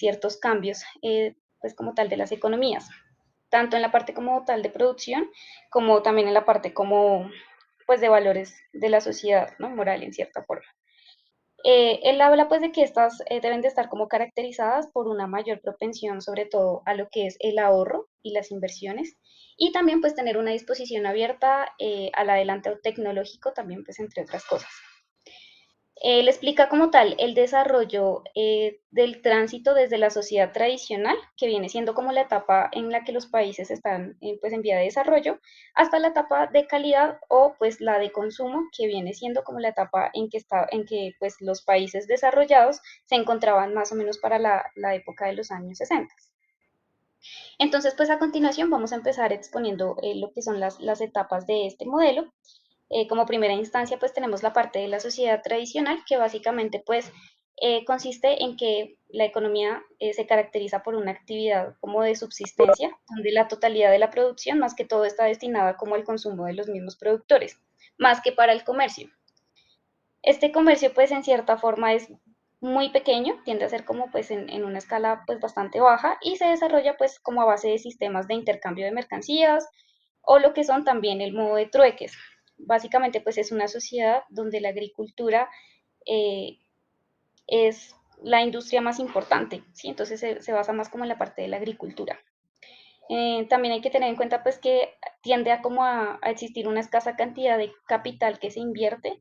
ciertos cambios, pues como tal de las economías, tanto en la parte como tal de producción, como también en la parte como pues de valores de la sociedad, ¿no? Moral en cierta forma. Él habla pues de que estas deben de estar como caracterizadas por una mayor propensión sobre todo a lo que es el ahorro y las inversiones y también pues tener una disposición abierta al adelanto tecnológico también pues entre otras cosas. Él explica como tal el desarrollo del tránsito desde la sociedad tradicional, que viene siendo como la etapa en la que los países están pues en vía de desarrollo, hasta la etapa de calidad o pues la de consumo, que viene siendo como la etapa en que pues los países desarrollados se encontraban más o menos para la época de los años 60. Entonces, pues a continuación vamos a empezar exponiendo lo que son las etapas de este modelo. Como primera instancia, pues tenemos la parte de la sociedad tradicional, que básicamente pues consiste en que la economía se caracteriza por una actividad como de subsistencia, donde la totalidad de la producción más que todo está destinada como al consumo de los mismos productores, más que para el comercio. Este comercio pues en cierta forma es muy pequeño, tiende a ser como pues en una escala pues bastante baja y se desarrolla pues como a base de sistemas de intercambio de mercancías o lo que son también el modo de trueques. Básicamente pues es una sociedad donde la agricultura eh, es la industria más importante, ¿sí? Entonces se basa más como en la parte de la agricultura. También hay que tener en cuenta pues que tiende a como a existir una escasa cantidad de capital que se invierte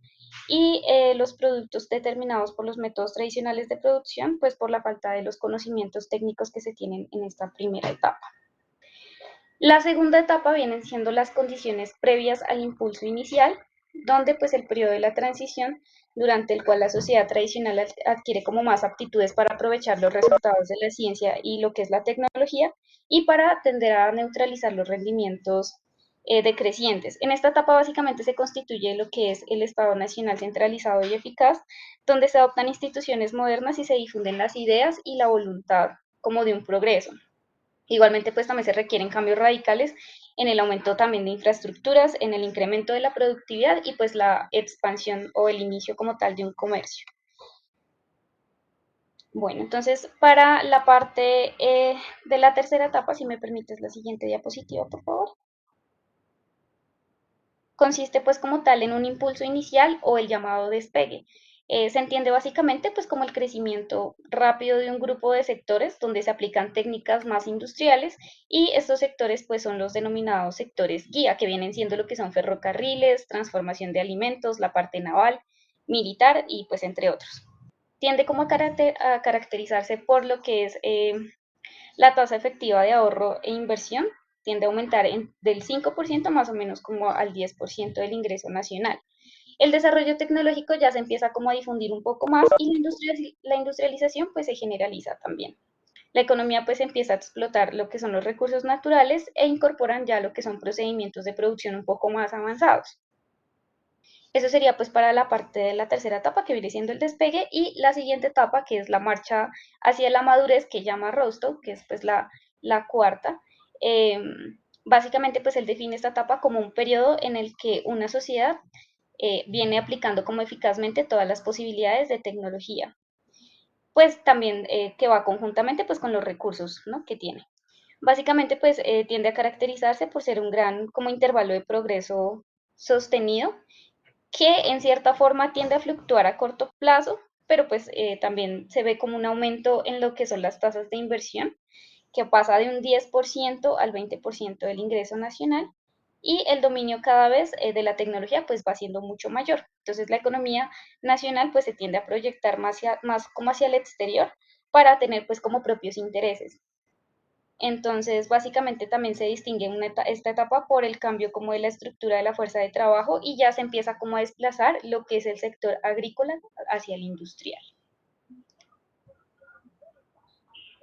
y los productos determinados por los métodos tradicionales de producción, pues por la falta de los conocimientos técnicos que se tienen en esta primera etapa. La segunda etapa vienen siendo las condiciones previas al impulso inicial, donde pues el periodo de la transición durante el cual la sociedad tradicional adquiere como más aptitudes para aprovechar los resultados de la ciencia y lo que es la tecnología y para tender a neutralizar los rendimientos decrecientes. En esta etapa básicamente se constituye lo que es el Estado Nacional centralizado y eficaz, donde se adoptan instituciones modernas y se difunden las ideas y la voluntad como de un progreso. Igualmente, pues también se requieren cambios radicales en el aumento también de infraestructuras, en el incremento de la productividad y pues la expansión o el inicio como tal de un comercio. Bueno, entonces para la parte de la tercera etapa, si me permites la siguiente diapositiva, por favor. Consiste pues como tal en un impulso inicial o el llamado despegue. Se entiende básicamente pues como el crecimiento rápido de un grupo de sectores donde se aplican técnicas más industriales y estos sectores pues son los denominados sectores guía, que vienen siendo lo que son ferrocarriles, transformación de alimentos, la parte naval, militar y pues entre otros. Tiende como a caracterizarse por lo que es la tasa efectiva de ahorro e inversión tiende a aumentar del 5% más o menos como al 10% del ingreso nacional. El desarrollo tecnológico ya se empieza como a difundir un poco más y la industrialización pues se generaliza también. La economía pues empieza a explotar lo que son los recursos naturales e incorporan ya lo que son procedimientos de producción un poco más avanzados. Eso sería pues para la parte de la tercera etapa que viene siendo el despegue y la siguiente etapa que es la marcha hacia la madurez que llama Rostow, que es pues la cuarta. Eh, Básicamente pues él define esta etapa como un periodo en el que una sociedad viene aplicando como eficazmente todas las posibilidades de tecnología, pues también que va conjuntamente pues con los recursos, ¿no?, que tiene. Básicamente pues tiende a caracterizarse por ser un gran como intervalo de progreso sostenido que en cierta forma tiende a fluctuar a corto plazo, pero pues también se ve como un aumento en lo que son las tasas de inversión, que pasa de un 10% al 20% del ingreso nacional y el dominio cada vez de la tecnología pues va siendo mucho mayor. Entonces la economía nacional pues se tiende a proyectar más como hacia el exterior para tener pues como propios intereses. Entonces, básicamente también se distingue esta etapa por el cambio como de la estructura de la fuerza de trabajo y ya se empieza como a desplazar lo que es el sector agrícola hacia el industrial.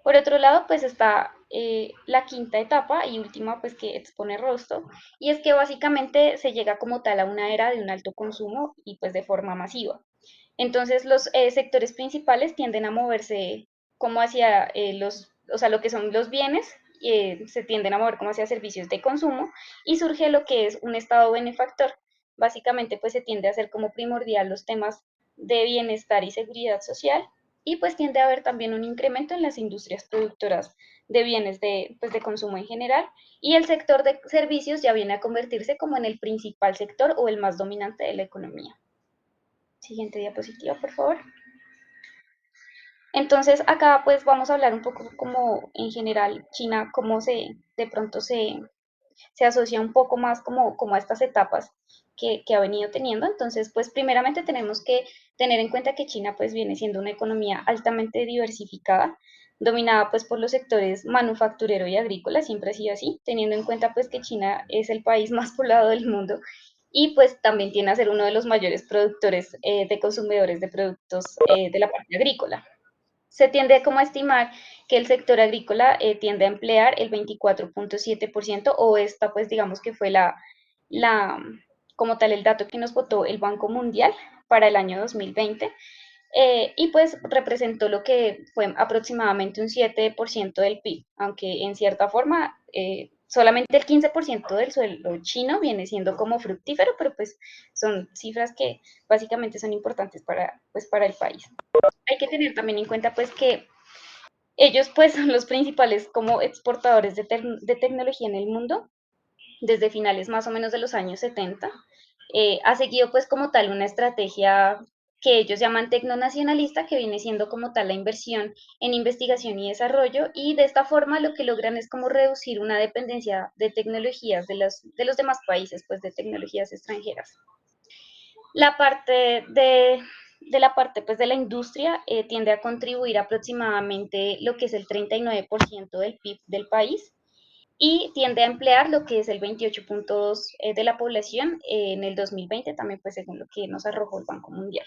Por otro lado, pues está la quinta etapa y última pues que expone Rostow, y es que básicamente se llega como tal a una era de un alto consumo y pues de forma masiva. Entonces los sectores principales tienden a moverse como hacia o sea, lo que son los bienes, se tienden a mover como hacia servicios de consumo y surge lo que es un estado benefactor. Básicamente pues se tiende a hacer como primordial los temas de bienestar y seguridad social y pues tiende a haber también un incremento en las industrias productoras de bienes pues, de consumo en general, y el sector de servicios ya viene a convertirse como en el principal sector o el más dominante de la economía. Siguiente diapositiva, por favor. Entonces, acá pues vamos a hablar un poco como en general China, cómo de pronto se asocia un poco más como a estas etapas que ha venido teniendo. Entonces, pues primeramente tenemos que tener en cuenta que China pues viene siendo una economía altamente diversificada, dominada pues por los sectores manufacturero y agrícola, siempre ha sido así, teniendo en cuenta pues que China es el país más poblado del mundo y pues también tiene a ser uno de los mayores productores de consumidores de productos de la parte agrícola. Se tiende como a estimar que el sector agrícola tiende a emplear el 24.7% o esta pues digamos que fue la, como tal el dato que nos votó el Banco Mundial para el año 2020 y pues representó lo que fue aproximadamente un 7% del PIB, aunque en cierta forma solamente el 15% del suelo chino viene siendo como fructífero, pero pues son cifras que básicamente son importantes pues, para el país. Hay que tener también en cuenta pues que ellos pues son los principales como exportadores de tecnología en el mundo desde finales más o menos de los años 70. Ha seguido pues como tal una estrategia que ellos llaman tecnonacionalista, que viene siendo como tal la inversión en investigación y desarrollo, y de esta forma lo que logran es como reducir una dependencia de tecnologías de los demás países, pues de tecnologías extranjeras. La parte de la parte pues, de la industria tiende a contribuir aproximadamente lo que es el 39% del PIB del país y tiende a emplear lo que es el 28.2% de la población en el 2020, también pues según lo que nos arrojó el Banco Mundial.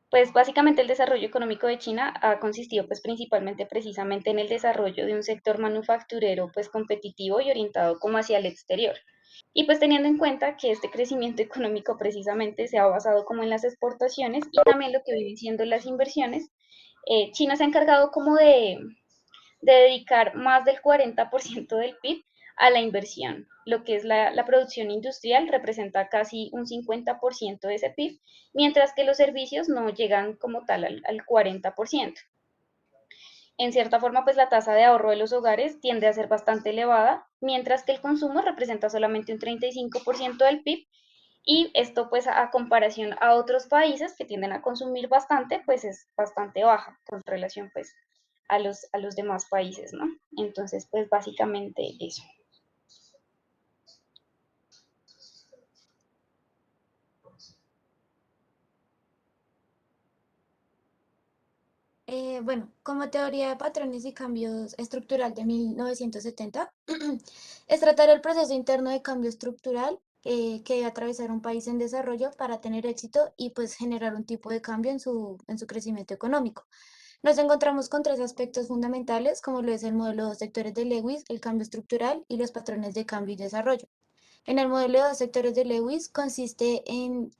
Pues básicamente el desarrollo económico de China ha consistido pues principalmente precisamente en el desarrollo de un sector manufacturero pues competitivo y orientado como hacia el exterior. Y pues teniendo en cuenta que este crecimiento económico precisamente se ha basado como en las exportaciones y también lo que vienen siendo las inversiones, China se ha encargado como de dedicar más del 40% del PIB a la inversión. Lo que es la producción industrial representa casi un 50% de ese PIB, mientras que los servicios no llegan como tal al 40%. En cierta forma, pues la tasa de ahorro de los hogares tiende a ser bastante elevada, mientras que el consumo representa solamente un 35% del PIB y esto pues a comparación a otros países que tienden a consumir bastante, pues es bastante baja con relación pues a los demás países, ¿no? Entonces pues básicamente eso. Bueno, como teoría de patrones y cambios estructural de 1970, es tratar el proceso interno de cambio estructural que debe atravesar un país en desarrollo para tener éxito y pues generar un tipo de cambio en su crecimiento económico. Nos encontramos con tres aspectos fundamentales, como lo es el modelo de dos sectores de Lewis, el cambio estructural y los patrones de cambio y desarrollo. En el modelo de dos sectores de Lewis consiste en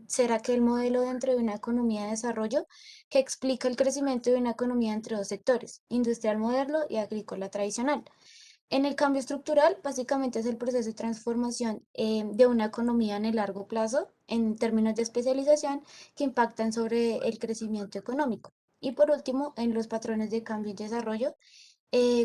ser aquel modelo dentro de una economía de desarrollo que explica el crecimiento de una economía entre dos sectores, industrial moderno y agrícola tradicional. En el cambio estructural, básicamente es el proceso de transformación de una economía en el largo plazo en términos de especialización que impactan sobre el crecimiento económico. Y por último, en los patrones de cambio y desarrollo,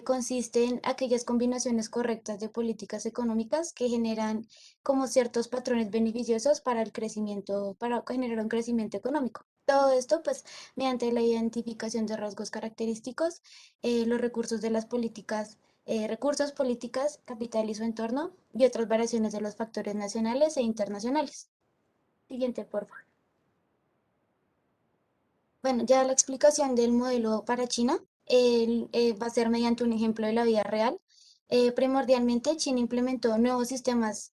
consiste en aquellas combinaciones correctas de políticas económicas que generan como ciertos patrones beneficiosos para el crecimiento, para generar un crecimiento económico. Todo esto, pues, mediante la identificación de rasgos característicos, los recursos de las políticas, recursos, políticas, capital y su entorno, y otras variaciones de los factores nacionales e internacionales. Siguiente, por favor. Bueno, ya la explicación del modelo para China va a ser mediante un ejemplo de la vida real. Primordialmente, China implementó nuevos sistemas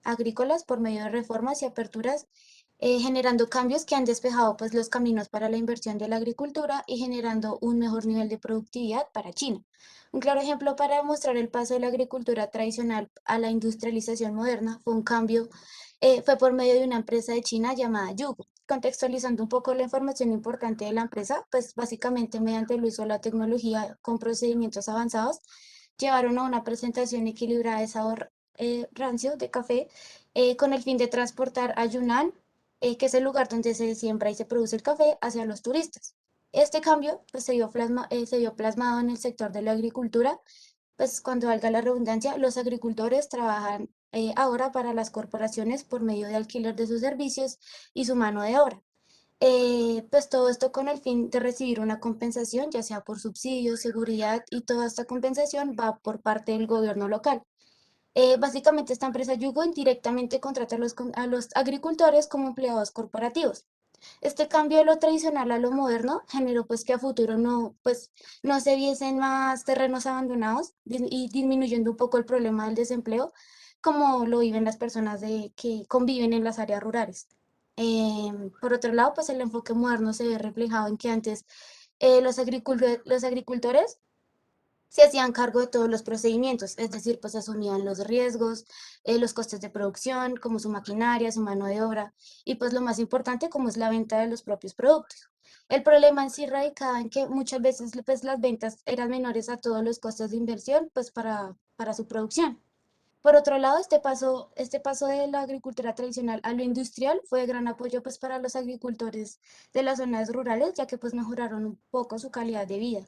agrícolas por medio de reformas y aperturas, generando cambios que han despejado pues, los caminos para la inversión de la agricultura y generando un mejor nivel de productividad para China. Un claro ejemplo para demostrar el paso de la agricultura tradicional a la industrialización moderna fue un cambio, fue por medio de una empresa de China llamada Yugo. Contextualizando un poco la información importante de la empresa, pues básicamente mediante el uso de la tecnología con procedimientos avanzados, llevaron a una presentación equilibrada de sabor rancio de café con el fin de transportar a Yunnan, que es el lugar donde se siembra y se produce el café, hacia los turistas. Este cambio pues, se vio plasmado en el sector de la agricultura, pues cuando valga la redundancia, los agricultores trabajan ahora para las corporaciones por medio de alquiler de sus servicios y su mano de obra. Pues todo esto con el fin de recibir una compensación, ya sea por subsidios, seguridad, y toda esta compensación va por parte del gobierno local. Básicamente esta empresa Yugo indirectamente contrata a los agricultores como empleados corporativos. Este cambio de lo tradicional a lo moderno generó pues que a futuro no se viesen más terrenos abandonados y disminuyendo un poco el problema del desempleo, como lo viven las personas que conviven en las áreas rurales. Por otro lado, pues el enfoque moderno se ve reflejado en que antes los agricultores se hacían cargo de todos los procedimientos, es decir, pues asumían los riesgos, los costes de producción, como su maquinaria, su mano de obra, y pues lo más importante, como es la venta de los propios productos. El problema en sí radicaba en que muchas veces pues, las ventas eran menores a todos los costos de inversión pues, para su producción. Por otro lado, este paso de la agricultura tradicional a lo industrial fue de gran apoyo pues, para los agricultores de las zonas rurales, ya que pues, mejoraron un poco su calidad de vida.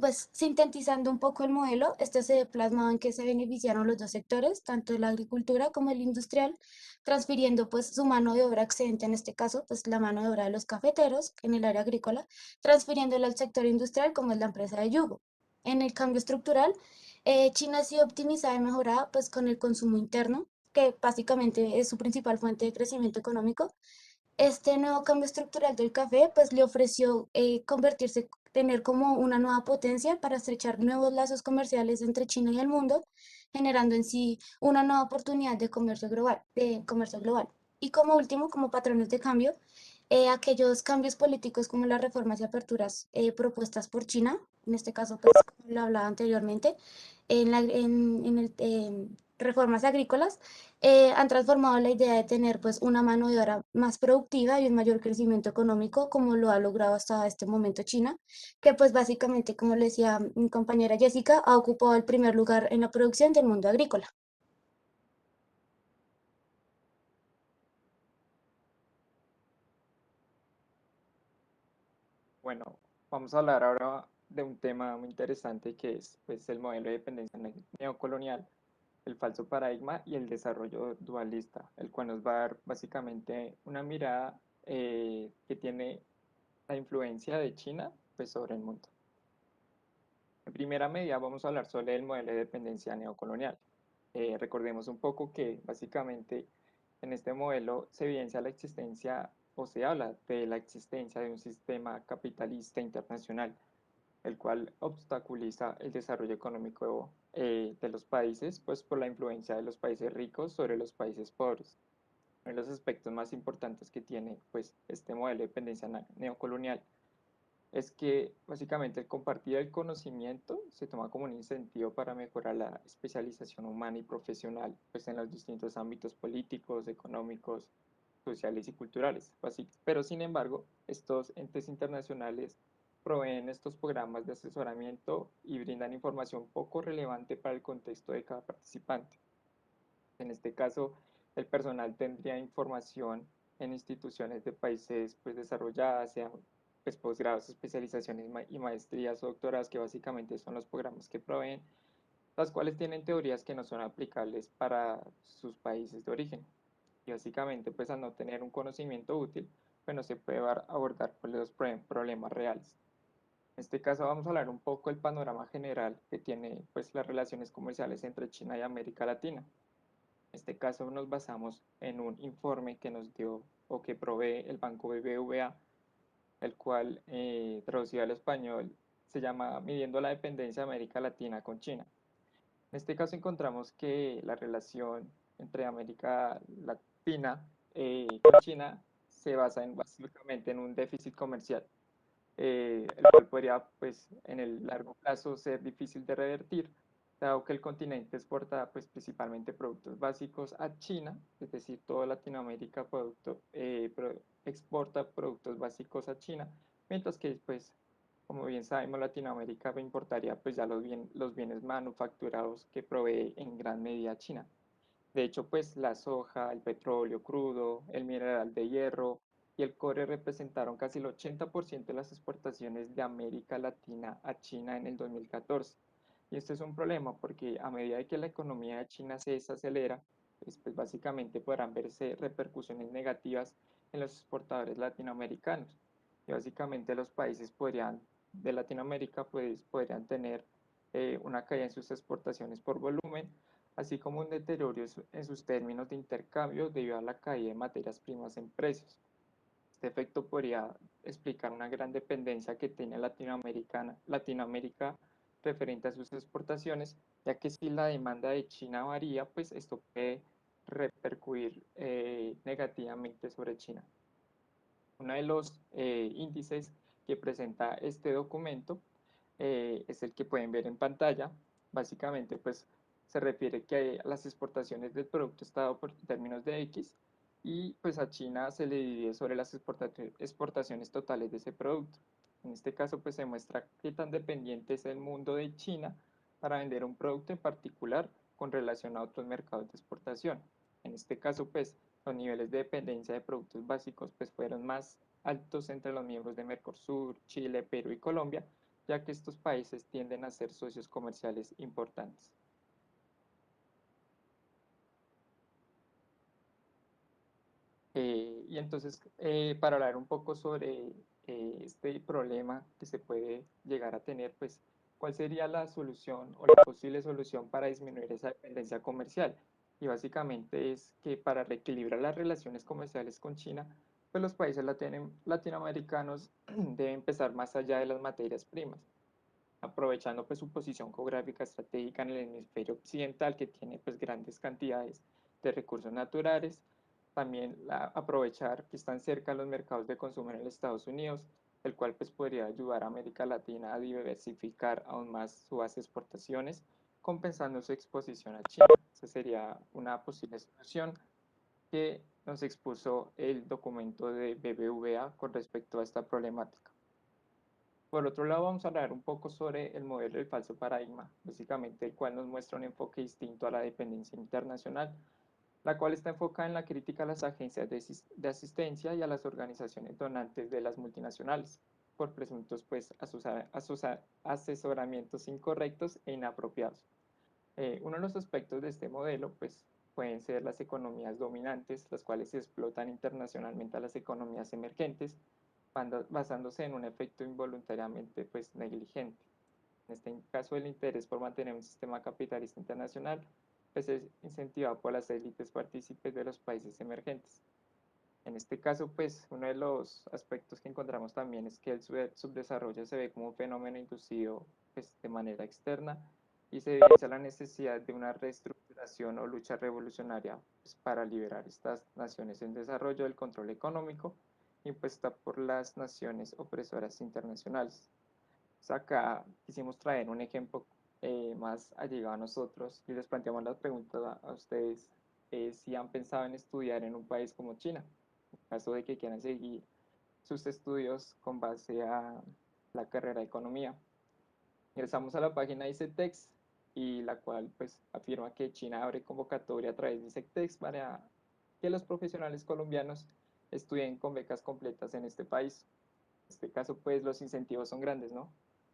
Pues, sintetizando un poco el modelo, este se ve plasmado en que se beneficiaron los dos sectores, tanto la agricultura como el industrial, transfiriendo pues, su mano de obra excedente, en este caso, pues, la mano de obra de los cafeteros en el área agrícola, transfiriéndola al sector industrial, como es la empresa de Yugo. En el cambio estructural, China ha sido optimizada y mejorada pues con el consumo interno, que básicamente es su principal fuente de crecimiento económico. Este nuevo cambio estructural del café pues le ofreció tener como una nueva potencia para estrechar nuevos lazos comerciales entre China y el mundo, generando en sí una nueva oportunidad de comercio global. Y como último, como patrones de cambio, aquellos cambios políticos como las reformas y aperturas propuestas por China, en este caso, pues, como lo hablaba anteriormente, en reformas agrícolas, han transformado la idea de tener pues una mano de obra más productiva y un mayor crecimiento económico, como lo ha logrado hasta este momento China, que pues básicamente, como le decía mi compañera Jessica, ha ocupado el primer lugar en la producción del mundo agrícola. Bueno, vamos a hablar ahora de un tema muy interesante que es pues, el modelo de dependencia neocolonial, el falso paradigma y el desarrollo dualista, el cual nos va a dar básicamente una mirada que tiene la influencia de China pues, sobre el mundo. En primera medida vamos a hablar sobre el modelo de dependencia neocolonial. Recordemos un poco que básicamente en este modelo se evidencia la existencia o se habla de la existencia de un sistema capitalista internacional, el cual obstaculiza el desarrollo económico de los países, pues por la influencia de los países ricos sobre los países pobres. Uno de los aspectos más importantes que tiene pues, este modelo de dependencia neocolonial es que básicamente el compartir el conocimiento se toma como un incentivo para mejorar la especialización humana y profesional pues en los distintos ámbitos políticos, económicos, sociales y culturales. Pero sin embargo, estos entes internacionales proveen estos programas de asesoramiento y brindan información poco relevante para el contexto de cada participante. En este caso, el personal tendría información en instituciones de países pues, desarrolladas, sean pues, posgrados, especializaciones y maestrías o doctorados, que básicamente son los programas que proveen, las cuales tienen teorías que no son aplicables para sus países de origen. Y básicamente, pues al no tener un conocimiento útil, pues no se puede abordar pues, los problemas reales. En este caso vamos a hablar un poco del panorama general que tiene pues las relaciones comerciales entre China y América Latina. En este caso nos basamos en un informe que nos dio o que provee el Banco BBVA, el cual traducido al español se llama Midiendo la dependencia de América Latina con China. En este caso encontramos que la relación entre América Latina con China se basa básicamente en un déficit comercial, el cual podría pues, en el largo plazo ser difícil de revertir, dado que el continente exporta pues, principalmente productos básicos a China, es decir, toda Latinoamérica exporta productos básicos a China, mientras que pues, como bien sabemos, Latinoamérica importaría pues, ya los bienes manufacturados que provee en gran medida China. De hecho, pues la soja, el petróleo crudo, el mineral de hierro, y el cobre representaron casi el 80% de las exportaciones de América Latina a China en el 2014. Y esto es un problema porque a medida que la economía de China se desacelera, pues básicamente podrán verse repercusiones negativas en los exportadores latinoamericanos. Y básicamente los países de Latinoamérica podrían tener una caída en sus exportaciones por volumen, así como un deterioro en sus términos de intercambio debido a la caída de materias primas en precios. Este efecto podría explicar una gran dependencia que tiene Latinoamérica referente a sus exportaciones, ya que si la demanda de China varía, pues esto puede repercutir negativamente sobre China. Uno de los índices que presenta este documento es el que pueden ver en pantalla. Básicamente, pues se refiere que a las exportaciones del producto está dado por términos de X y pues a China se le divide sobre las exportaciones totales de ese producto. En este caso, pues se muestra qué tan dependiente es el mundo de China para vender un producto en particular con relación a otros mercados de exportación. En este caso, pues los niveles de dependencia de productos básicos pues fueron más altos entre los miembros de Mercosur, Chile, Perú y Colombia, ya que estos países tienden a ser socios comerciales importantes. Y entonces, para hablar un poco sobre este problema que se puede llegar a tener, pues, ¿cuál sería la solución o la posible solución para disminuir esa dependencia comercial? Y básicamente es que para reequilibrar las relaciones comerciales con China, pues los países latinoamericanos deben empezar más allá de las materias primas, aprovechando pues su posición geográfica estratégica en el hemisferio occidental que tiene pues grandes cantidades de recursos naturales, también aprovechar que están cerca los mercados de consumo en los Estados Unidos, el cual pues podría ayudar a América Latina a diversificar aún más sus exportaciones, compensando su exposición a China. Esa sería una posible solución que nos expuso el documento de BBVA con respecto a esta problemática. Por otro lado, vamos a hablar un poco sobre el modelo del falso paradigma, básicamente el cual nos muestra un enfoque distinto a la dependencia internacional, la cual está enfocada en la crítica a las agencias de asistencia y a las organizaciones donantes de las multinacionales, por presuntos pues, asesoramientos incorrectos e inapropiados. Uno de los aspectos de este modelo pues, pueden ser las economías dominantes, las cuales explotan internacionalmente a las economías emergentes, basándose en un efecto involuntariamente pues, negligente. En este caso, el interés por mantener un sistema capitalista internacional pues, es incentivado por las élites partícipes de los países emergentes. En este caso, pues, uno de los aspectos que encontramos también es que el subdesarrollo se ve como un fenómeno inducido pues, de manera externa y se evidencia la necesidad de una reestructuración o lucha revolucionaria pues, para liberar estas naciones en desarrollo del control económico impuesta por las naciones opresoras internacionales. Pues acá quisimos traer un ejemplo más allegado a nosotros y les planteamos la pregunta a ustedes si han pensado en estudiar en un país como China, en caso de que quieran seguir sus estudios con base a la carrera de economía. Ingresamos a la página de ICETEX y la cual pues afirma que China abre convocatoria a través de ICETEX para que los profesionales colombianos estudien con becas completas en este país. En este caso, pues los incentivos son grandes, ¿no?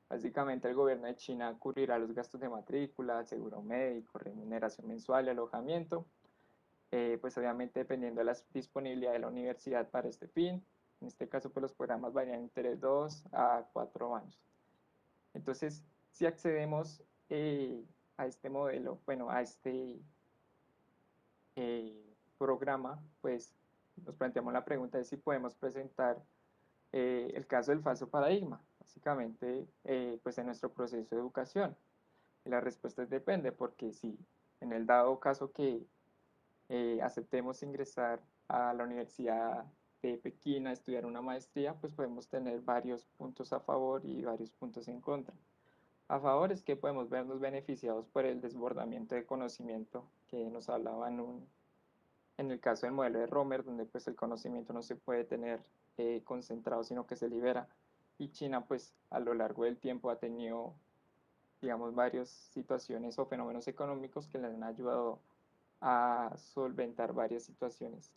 Básicamente el gobierno de China cubrirá los gastos de matrícula, seguro médico, remuneración mensual y alojamiento, pues obviamente dependiendo de la disponibilidad de la universidad para este fin. En este caso, pues los programas varían entre 2 a 4 años. Entonces, si accedemos a este modelo, bueno, a este programa, pues nos planteamos la pregunta de si podemos presentar el caso del falso paradigma, básicamente, pues en nuestro proceso de educación. Y la respuesta es depende, porque si en el dado caso que aceptemos ingresar a la Universidad de Pekín a estudiar una maestría, pues podemos tener varios puntos a favor y varios puntos en contra. A favor es que podemos vernos beneficiados por el desbordamiento de conocimiento que nos hablaba en el caso del modelo de Romer, donde pues el conocimiento no se puede tener concentrado, sino que se libera. Y China pues a lo largo del tiempo ha tenido, digamos, varias situaciones o fenómenos económicos que le han ayudado a solventar varias situaciones.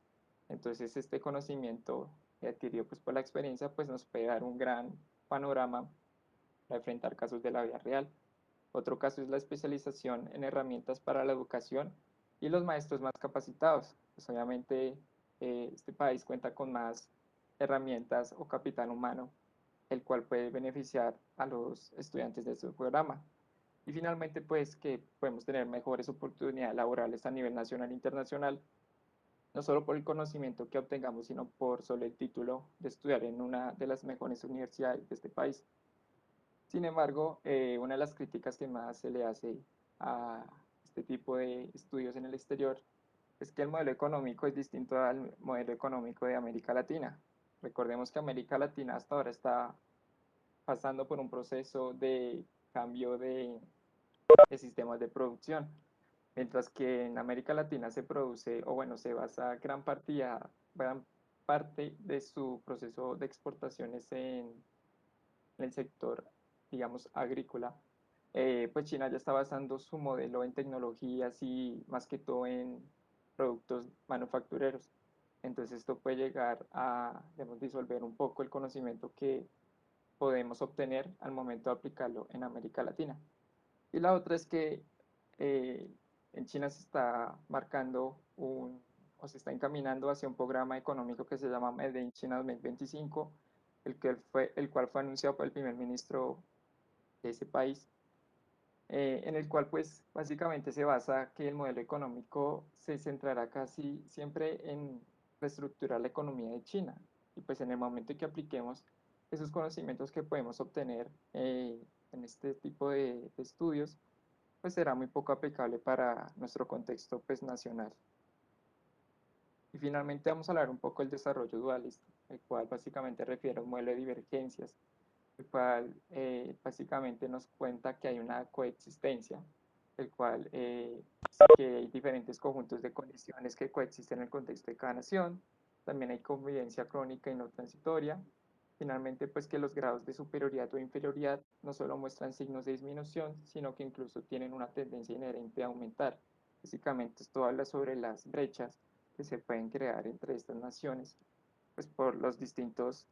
Entonces este conocimiento adquirido pues por la experiencia, pues nos puede dar un gran panorama para enfrentar casos de la vida real. Otro caso es la especialización en herramientas para la educación y los maestros más capacitados. Pues obviamente este país cuenta con más herramientas o capital humano, el cual puede beneficiar a los estudiantes de su programa. Y finalmente, pues que podemos tener mejores oportunidades laborales a nivel nacional e internacional, no solo por el conocimiento que obtengamos, sino por solo el título de estudiar en una de las mejores universidades de este país. Sin embargo, una de las críticas que más se le hace a este tipo de estudios en el exterior es que el modelo económico es distinto al modelo económico de América Latina. Recordemos que América Latina hasta ahora está pasando por un proceso de cambio de sistemas de producción, mientras que en América Latina se produce, o bueno, se basa gran parte de su proceso de exportaciones en el sector, digamos, agrícola. Pues China ya está basando su modelo en tecnologías y más que todo en productos manufactureros. Entonces esto puede llegar a, digamos, disolver un poco el conocimiento que podemos obtener al momento de aplicarlo en América Latina. Y la otra es que eh, en China se está marcando o se está encaminando hacia un programa económico que se llama Made in China 2025, el cual fue anunciado por el primer ministro de ese país, en el cual pues básicamente se basa que el modelo económico se centrará casi siempre en reestructurar la economía de China. Y pues en el momento en que apliquemos esos conocimientos que podemos obtener en este tipo de estudios, pues será muy poco aplicable para nuestro contexto pues nacional. Y finalmente vamos a hablar un poco del desarrollo dualista, el cual básicamente refiere a un modelo de divergencias, el cual básicamente nos cuenta que hay una coexistencia, el cual que hay diferentes conjuntos de condiciones que coexisten en el contexto de cada nación, también hay convivencia crónica y no transitoria, finalmente pues que los grados de superioridad o inferioridad no solo muestran signos de disminución, sino que incluso tienen una tendencia inherente a aumentar. Básicamente esto habla sobre las brechas que se pueden crear entre estas naciones pues por los distintos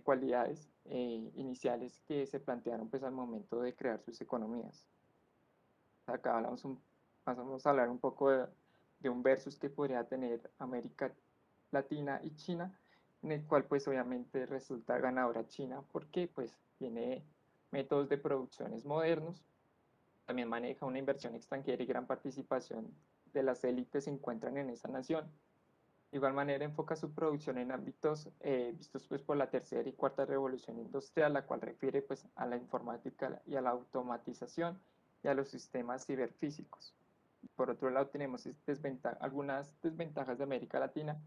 cualidades iniciales que se plantearon pues al momento de crear sus economías. Acá vamos a hablar un poco de un versus que podría tener América Latina y China, en el cual pues obviamente resulta ganadora China porque pues tiene métodos de producciones modernos, también maneja una inversión extranjera y gran participación de las élites se encuentran en esa nación. De igual manera enfoca su producción en ámbitos vistos pues por la tercera y cuarta revolución industrial, la cual refiere pues a la informática y a la automatización y a los sistemas ciberfísicos. Por otro lado tenemos algunas desventajas de América Latina,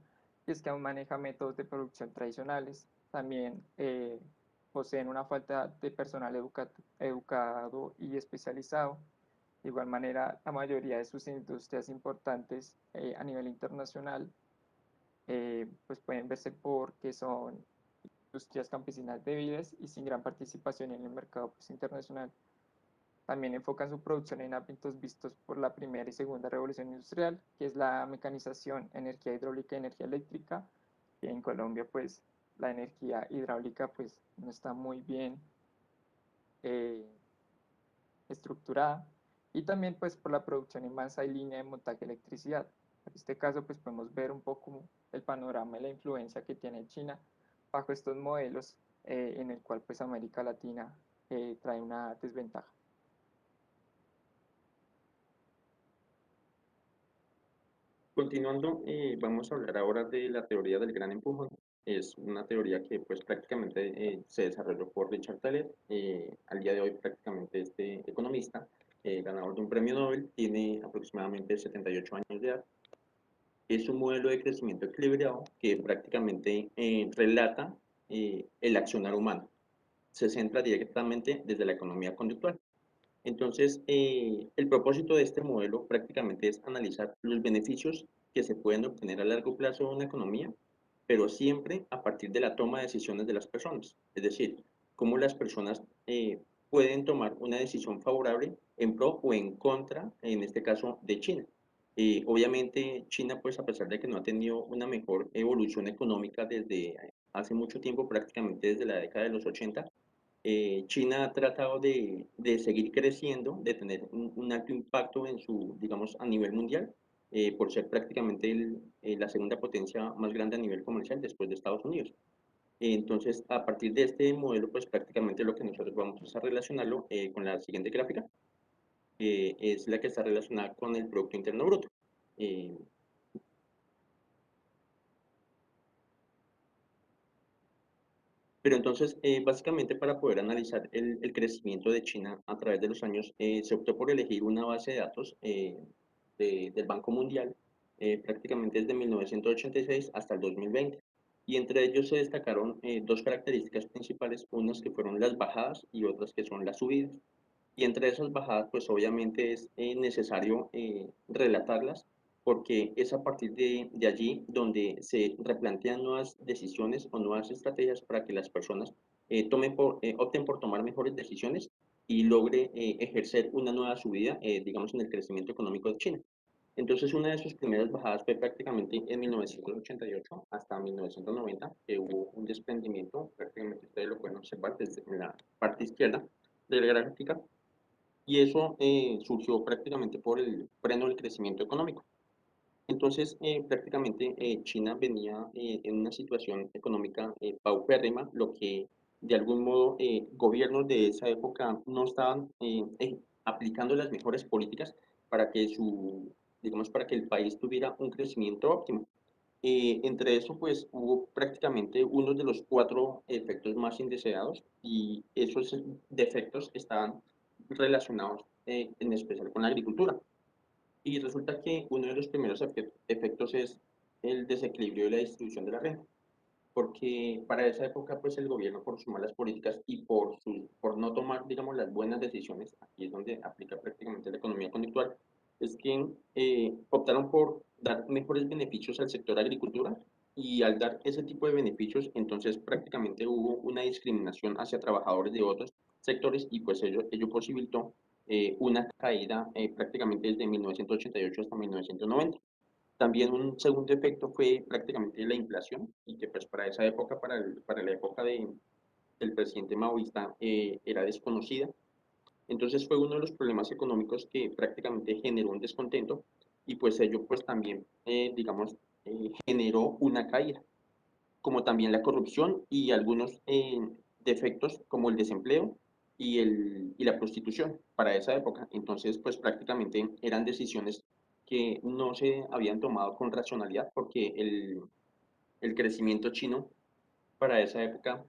y es que aún maneja métodos de producción tradicionales, también poseen una falta de personal educado y especializado. De igual manera, la mayoría de sus industrias importantes a nivel internacional pues pueden verse porque son industrias campesinas débiles y sin gran participación en el mercado pues, internacional. También enfocan su producción en ámbitos vistos por la primera y segunda revolución industrial, que es la mecanización, energía hidráulica y energía eléctrica. Y en Colombia, pues, la energía hidráulica, pues, no está muy bien eh, estructurada. Y también, pues, por la producción en masa y línea de montaje de electricidad. En este caso, pues, podemos ver un poco el panorama y la influencia que tiene China bajo estos modelos, en el cual, pues, América Latina trae una desventaja. Continuando, vamos a hablar ahora de la teoría del gran empujón. Es una teoría que pues prácticamente se desarrolló por Richard Thaler. Al día de hoy prácticamente este economista, ganador de un premio Nobel, tiene aproximadamente 78 años de edad. Es un modelo de crecimiento equilibrado que prácticamente relata el accionar humano. Se centra directamente desde la economía conductual. Entonces, el propósito de este modelo prácticamente es analizar los beneficios que se pueden obtener a largo plazo de una economía, pero siempre a partir de la toma de decisiones de las personas. Es decir, cómo las personas pueden tomar una decisión favorable en pro o en contra, en este caso, de China. Obviamente, China, pues a pesar de que no ha tenido una mejor evolución económica desde hace mucho tiempo, prácticamente desde la década de los 80, China ha tratado de seguir creciendo, de tener un alto impacto en su, digamos, a nivel mundial, por ser prácticamente la segunda potencia más grande a nivel comercial después de Estados Unidos. Entonces, a partir de este modelo, pues prácticamente lo que nosotros vamos a relacionarlo con la siguiente gráfica, es la que está relacionada con el Producto Interno Bruto. Eh, Pero entonces, básicamente para poder analizar el crecimiento de China a través de los años, se optó por elegir una base de datos del Banco Mundial, prácticamente desde 1986 hasta el 2020. Y entre ellos se destacaron dos características principales, unas que fueron las bajadas y otras que son las subidas. Y entre esas bajadas, pues obviamente es necesario relatarlas porque es a partir de allí donde se replantean nuevas decisiones o nuevas estrategias para que las personas opten por tomar mejores decisiones y logre ejercer una nueva subida, digamos, en el crecimiento económico de China. Entonces, una de sus primeras bajadas fue prácticamente en 1988 hasta 1990, que hubo un desprendimiento, prácticamente ustedes lo pueden observar desde la parte izquierda de la gráfica, y eso surgió prácticamente por el freno del crecimiento económico. Entonces, prácticamente China venía en una situación económica paupérrima, lo que de algún modo gobiernos de esa época no estaban aplicando las mejores políticas para que digamos, para que el país tuviera un crecimiento óptimo. Entre eso, pues hubo prácticamente uno de los cuatro efectos más indeseados y esos defectos estaban relacionados en especial con la agricultura. Y resulta que uno de los primeros efectos es el desequilibrio de la distribución de la renta, porque para esa época pues el gobierno por sus malas políticas y por no tomar, digamos, las buenas decisiones, aquí es donde aplica prácticamente la economía conductual, es que optaron por dar mejores beneficios al sector agricultura y al dar ese tipo de beneficios, entonces prácticamente hubo una discriminación hacia trabajadores de otros sectores y pues ello posibilitó una caída prácticamente desde 1988 hasta 1990. También un segundo efecto fue prácticamente la inflación y que pues para esa época, para la época del presidente maoísta, era desconocida. Entonces fue uno de los problemas económicos que prácticamente generó un descontento y pues ello pues también, digamos, generó una caída, como también la corrupción y algunos defectos como el desempleo y la prostitución para esa época. Entonces, pues prácticamente eran decisiones que no se habían tomado con racionalidad porque el crecimiento chino para esa época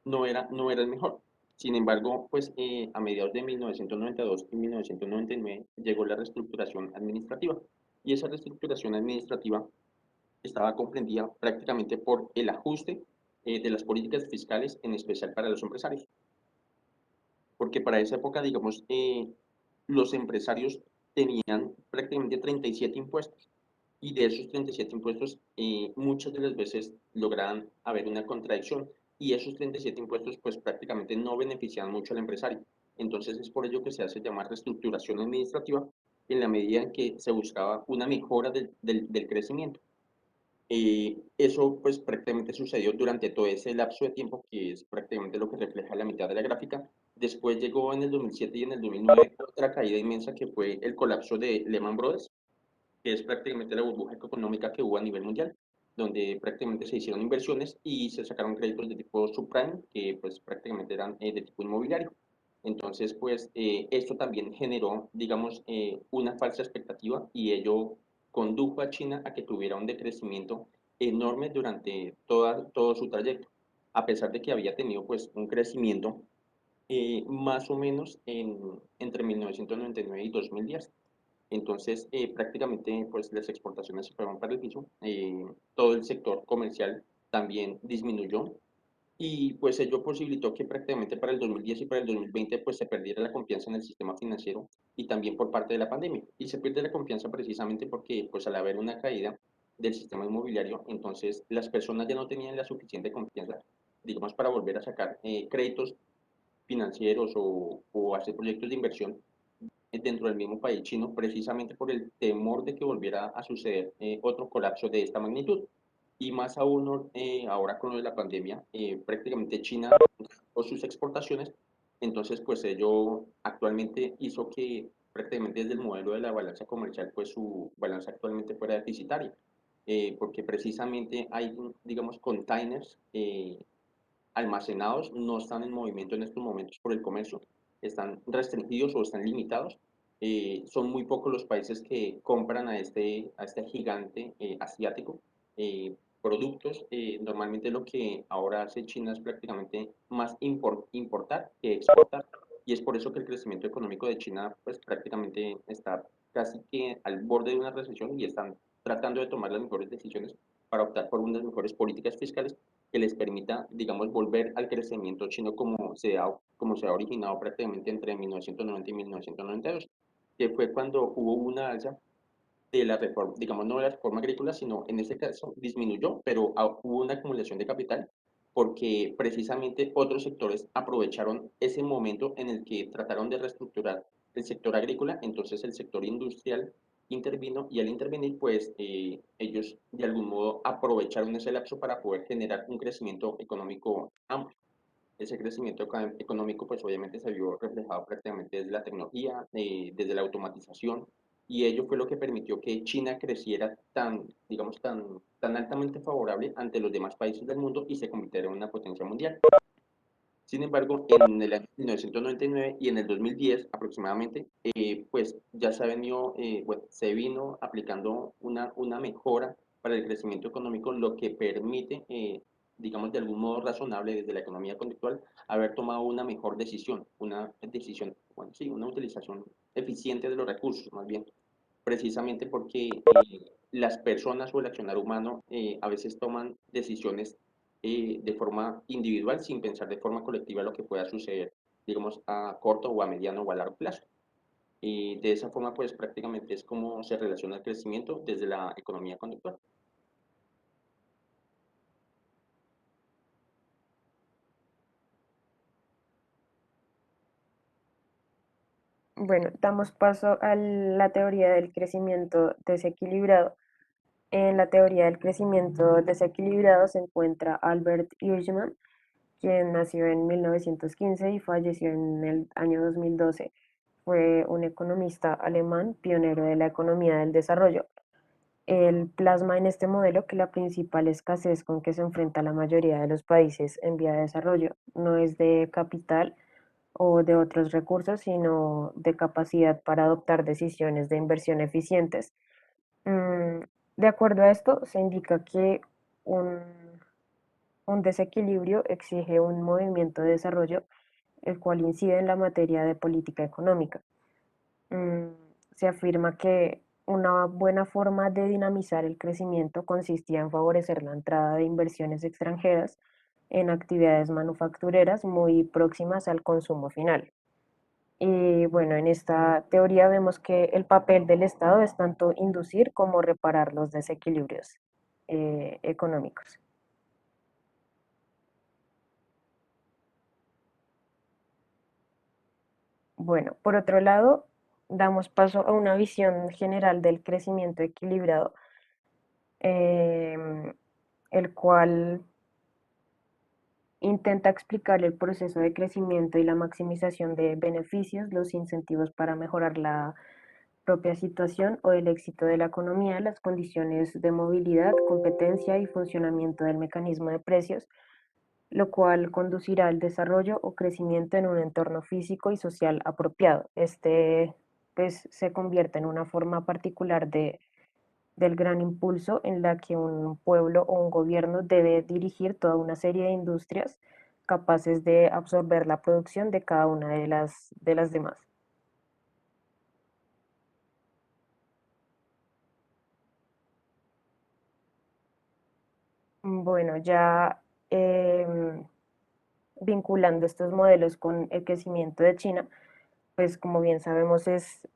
no era el mejor. Sin embargo, pues a mediados de 1992 y 1999 llegó la reestructuración administrativa y esa reestructuración administrativa estaba comprendida prácticamente por el ajuste de las políticas fiscales, en especial para los empresarios. Porque para esa época, digamos, los empresarios tenían prácticamente 37 impuestos y de esos 37 impuestos muchas de las veces lograban haber una contradicción y esos 37 impuestos pues prácticamente no beneficiaban mucho al empresario. Entonces es por ello que se hace llamar reestructuración administrativa en la medida en que se buscaba una mejora del crecimiento. Eso pues prácticamente sucedió durante todo ese lapso de tiempo que es prácticamente lo que refleja la mitad de la gráfica. Después llegó en el 2007 y en el 2009 otra caída inmensa que fue el colapso de Lehman Brothers, que es prácticamente la burbuja económica que hubo a nivel mundial, donde prácticamente se hicieron inversiones y se sacaron créditos de tipo subprime, que pues prácticamente eran de tipo inmobiliario. Entonces, pues esto también generó, digamos, una falsa expectativa y ello condujo a China a que tuviera un decrecimiento enorme durante todo su trayecto, a pesar de que había tenido pues un crecimiento más o menos entre 1999 y 2010. Entonces, prácticamente, pues las exportaciones se fueron para el piso, todo el sector comercial también disminuyó y pues ello posibilitó que prácticamente para el 2010 y para el 2020 pues se perdiera la confianza en el sistema financiero y también por parte de la pandemia. Y se pierde la confianza precisamente porque pues al haber una caída del sistema inmobiliario, entonces las personas ya no tenían la suficiente confianza, digamos, para volver a sacar créditos financieros o hacer proyectos de inversión dentro del mismo país chino, precisamente por el temor de que volviera a suceder otro colapso de esta magnitud. y más aún ahora con lo de la pandemia, prácticamente China o sus exportaciones, entonces pues ello actualmente hizo que prácticamente desde el modelo de la balanza comercial pues su balanza actualmente fuera deficitaria, porque precisamente hay, digamos, containers almacenados no están en movimiento en estos momentos por el comercio, están restringidos o están limitados. Son muy pocos los países que compran a este gigante asiático productos. Normalmente lo que ahora hace China es prácticamente más importar que exportar. Y es por eso que el crecimiento económico de China pues prácticamente está casi que al borde de una recesión y están tratando de tomar las mejores decisiones para optar por unas mejores políticas fiscales que les permita, digamos, volver al crecimiento chino como se ha originado prácticamente entre 1990 y 1992, que fue cuando hubo una alza de la reforma, digamos, no de la reforma agrícola, sino en este caso disminuyó, pero hubo una acumulación de capital porque precisamente otros sectores aprovecharon ese momento en el que trataron de reestructurar el sector agrícola, entonces el sector industrial intervino y al intervenir, pues ellos de algún modo aprovecharon ese lapso para poder generar un crecimiento económico amplio. Ese crecimiento económico, pues obviamente se vio reflejado prácticamente desde la tecnología, desde la automatización, y ello fue lo que permitió que China creciera tan, digamos, tan altamente favorable ante los demás países del mundo y se convirtiera en una potencia mundial. Sin embargo, en el año 1999 y en el 2010 aproximadamente, pues ya bueno, se vino aplicando una mejora para el crecimiento económico, lo que permite, digamos, de algún modo razonable desde la economía conductual, haber tomado una decisión, bueno, sí, una utilización eficiente de los recursos, más bien, precisamente porque las personas o el accionar humano a veces toman decisiones de forma individual sin pensar de forma colectiva lo que pueda suceder, digamos, a corto o a mediano o a largo plazo. Y de esa forma, pues prácticamente es como se relaciona el crecimiento desde la economía conductual. Bueno, damos paso a la teoría del crecimiento desequilibrado. En la teoría del crecimiento desequilibrado se encuentra Albert Hirschman, quien nació en 1915 y falleció en el año 2012. Fue un economista alemán pionero de la economía del desarrollo. Él plasma en este modelo que la principal escasez con que se enfrenta la mayoría de los países en vía de desarrollo no es de capital o de otros recursos, sino de capacidad para adoptar decisiones de inversión eficientes. Mm, De acuerdo a esto, se indica que un, un desequilibrio exige un movimiento de desarrollo el cual incide en la materia de política económica. Mm, Se afirma que una buena forma de dinamizar el crecimiento consistía en favorecer la entrada de inversiones extranjeras en actividades manufactureras muy próximas al consumo final. Y bueno, en esta teoría vemos que el papel del Estado es tanto inducir como reparar los desequilibrios económicos. Bueno, por otro lado, damos paso a una visión general del crecimiento equilibrado, em, el cual intenta explicar el proceso de crecimiento y la maximización de beneficios, los incentivos para mejorar la propia situación o el éxito de la economía, las condiciones de movilidad, competencia y funcionamiento del mecanismo de precios, lo cual conducirá al desarrollo o crecimiento en un entorno físico y social apropiado. Este pues se convierte en una forma particular del gran impulso en la que un pueblo o un gobierno debe dirigir toda una serie de industrias capaces de absorber la producción de cada una de las demás. Bueno, ya em, vinculando estos modelos con el crecimiento de China, pues como bien sabemos es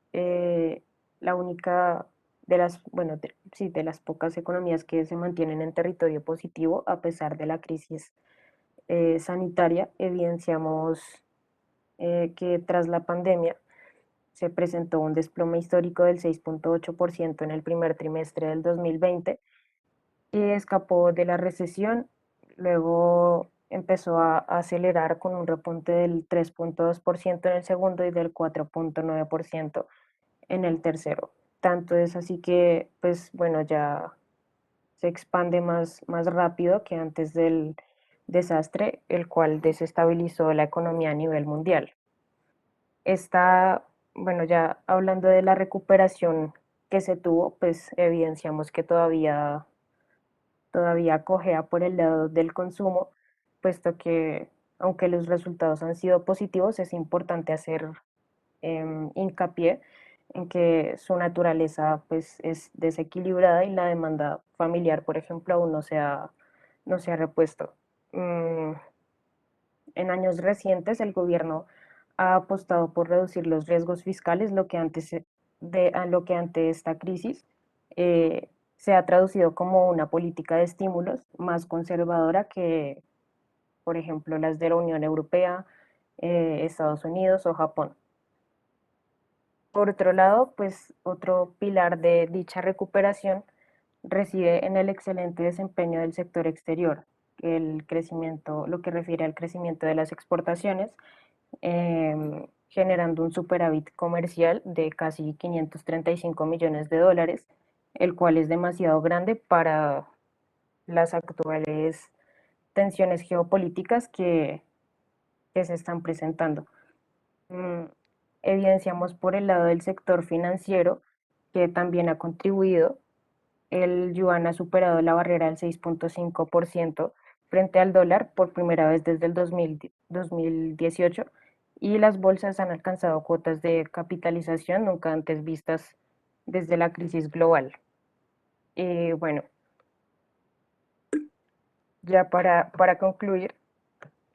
la única de las, bueno, sí, de las pocas economías que se mantienen en territorio positivo a pesar de la crisis sanitaria. Evidenciamos que tras la pandemia se presentó un desplome histórico del 6,8% en el primer trimestre del 2020 y escapó de la recesión, luego empezó a acelerar con un repunte del 3,2% en el segundo y del 4,9% en el tercero. Tanto es así que, pues bueno, ya se expande más rápido que antes del desastre, el cual desestabilizó la economía a nivel mundial. Está, bueno, ya hablando de la recuperación que se tuvo, pues evidenciamos que todavía cojea por el lado del consumo, puesto que aunque los resultados han sido positivos, es importante hacer hincapié en que su naturaleza pues, es desequilibrada y la demanda familiar, por ejemplo, aún no se ha repuesto. En años recientes, el gobierno ha apostado por reducir los riesgos fiscales, lo que ante esta crisis se ha traducido como una política de estímulos más conservadora que, por ejemplo, las de la Unión Europea, Estados Unidos o Japón. Por otro lado, pues otro pilar de dicha recuperación reside en el excelente desempeño del sector exterior, el crecimiento, lo que refiere al crecimiento de las exportaciones, generando un superávit comercial de casi 535 millones de dólares, el cual es demasiado grande para las actuales tensiones geopolíticas que se están presentando. Mm, Evidenciamos por el lado del sector financiero que también ha contribuido. El yuan ha superado la barrera del 6,5% frente al dólar por primera vez desde el 2018 y las bolsas han alcanzado cuotas de capitalización nunca antes vistas desde la crisis global. Bueno, ya para concluir,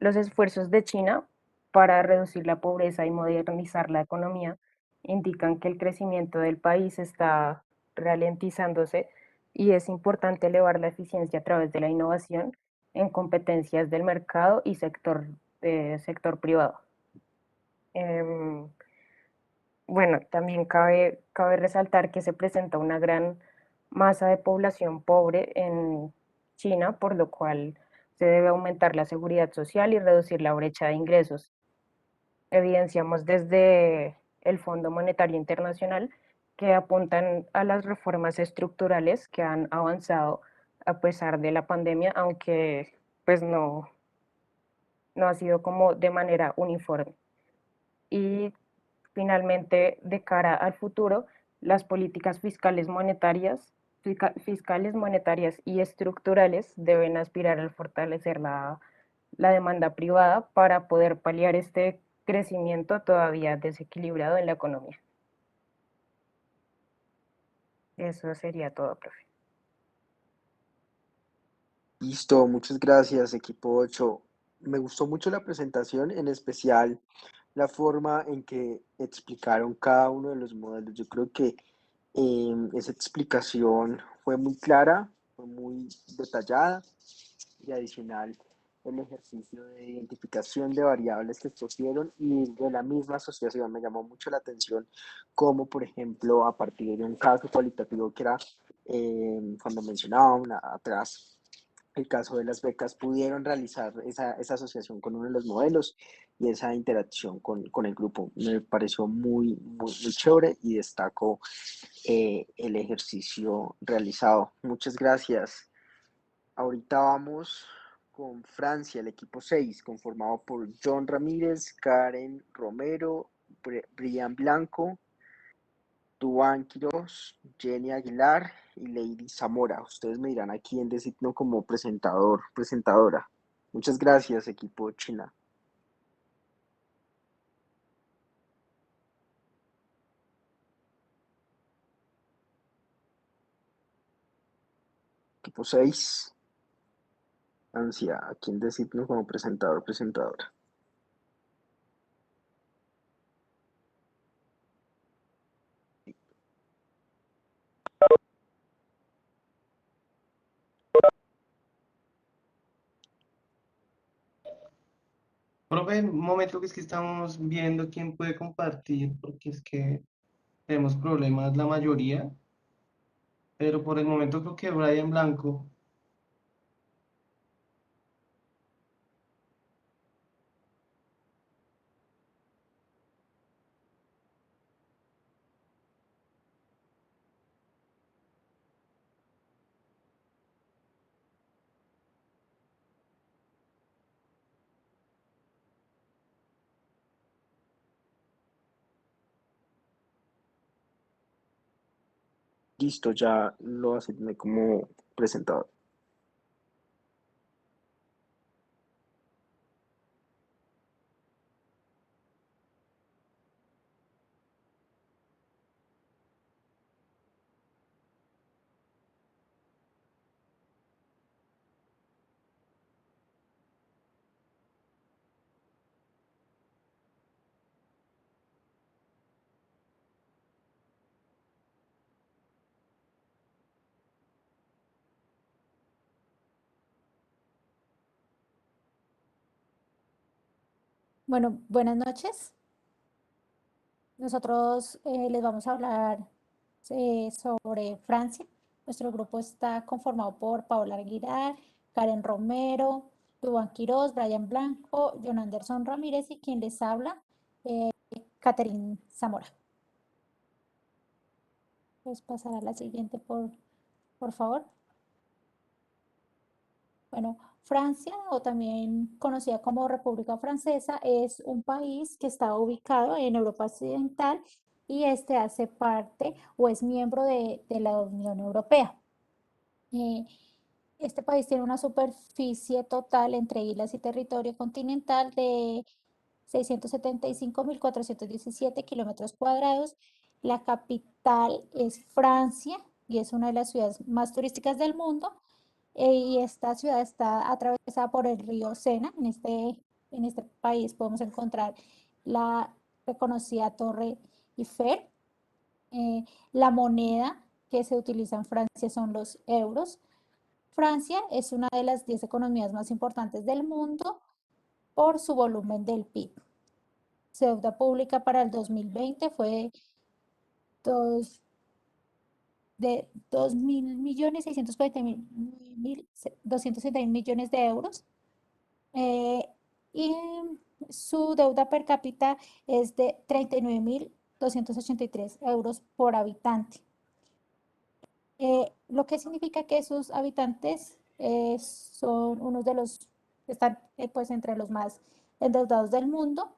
los esfuerzos de China para reducir la pobreza y modernizar la economía indican que el crecimiento del país está ralentizándose y es importante elevar la eficiencia a través de la innovación en competencias del mercado y sector privado. Bueno, también cabe resaltar que se presenta una gran masa de población pobre en China, por lo cual se debe aumentar la seguridad social y reducir la brecha de ingresos. Evidenciamos desde el Fondo Monetario Internacional que apuntan a las reformas estructurales que han avanzado a pesar de la pandemia, aunque pues no ha sido como de manera uniforme. Y finalmente, de cara al futuro, las políticas fiscales, monetarias y estructurales deben aspirar a fortalecer la demanda privada para poder paliar este crecimiento todavía desequilibrado en la economía. Eso sería todo, profe. Listo, muchas gracias, equipo 8. Me gustó mucho la presentación, en especial la forma en que explicaron cada uno de los modelos. Yo creo que esa explicación fue muy clara, fue muy detallada y adicional el ejercicio de identificación de variables que escogieron y de la misma asociación. Me llamó mucho la atención como, por ejemplo, a partir de un caso cualitativo que era cuando mencionaban atrás el caso de las becas, pudieron realizar esa asociación con uno de los modelos y esa interacción con el grupo. Me pareció muy chévere y destaco el ejercicio realizado. Muchas gracias. Ahorita vamos con Francia, el equipo 6 conformado por John Ramírez, Karen Romero, Brian Blanco, Duván Quiroz, Jenny Aguilar y Lady Zamora. Ustedes me dirán a quién designo como presentadora. Muchas gracias, equipo China. Equipo 6, Francia, ¿a quién designo como presentadora? Profe, un momento que es que estamos viendo quién puede compartir, porque es que tenemos problemas la mayoría, pero por el momento creo que Brian Blanco. Listo, ya lo asigné como presentador. Bueno, buenas noches. Nosotros les vamos a hablar sobre Francia. Nuestro grupo está conformado por Paola Aguilar, Karen Romero, Duván Quirós, Brian Blanco, John Anderson Ramírez y quien les habla, Catherine Zamora. Puedes pasar a la siguiente, por favor. Bueno, Francia, o también conocida como República Francesa, es un país que está ubicado en Europa Occidental y este hace parte o es miembro de la Unión Europea. Este país tiene una superficie total entre islas y territorio continental de 675.417 kilómetros cuadrados. La capital es Francia y es una de las ciudades más turísticas del mundo. Y esta ciudad está atravesada por el río Sena. En este país podemos encontrar la reconocida Torre Eiffel. La moneda que se utiliza en Francia son los euros. Francia es una de las 10 economías más importantes del mundo por su volumen del PIB. Su deuda pública para el 2020 fue de 2.640.261 millones de euros. Y su deuda per cápita es de 39.283 euros por habitante. Lo que significa que sus habitantes son unos de los que están pues entre los más endeudados del mundo.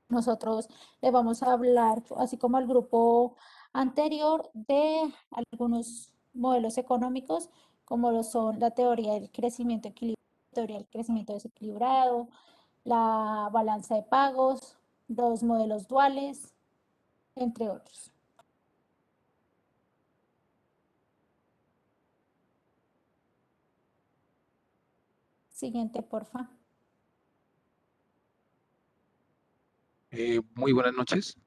Nosotros le vamos a hablar, así como al grupo anterior, de algunos modelos económicos, como lo son la teoría del crecimiento equilibrado, teoría del crecimiento desequilibrado, la balanza de pagos, los modelos duales, entre otros. Siguiente, porfa. Muy buenas noches.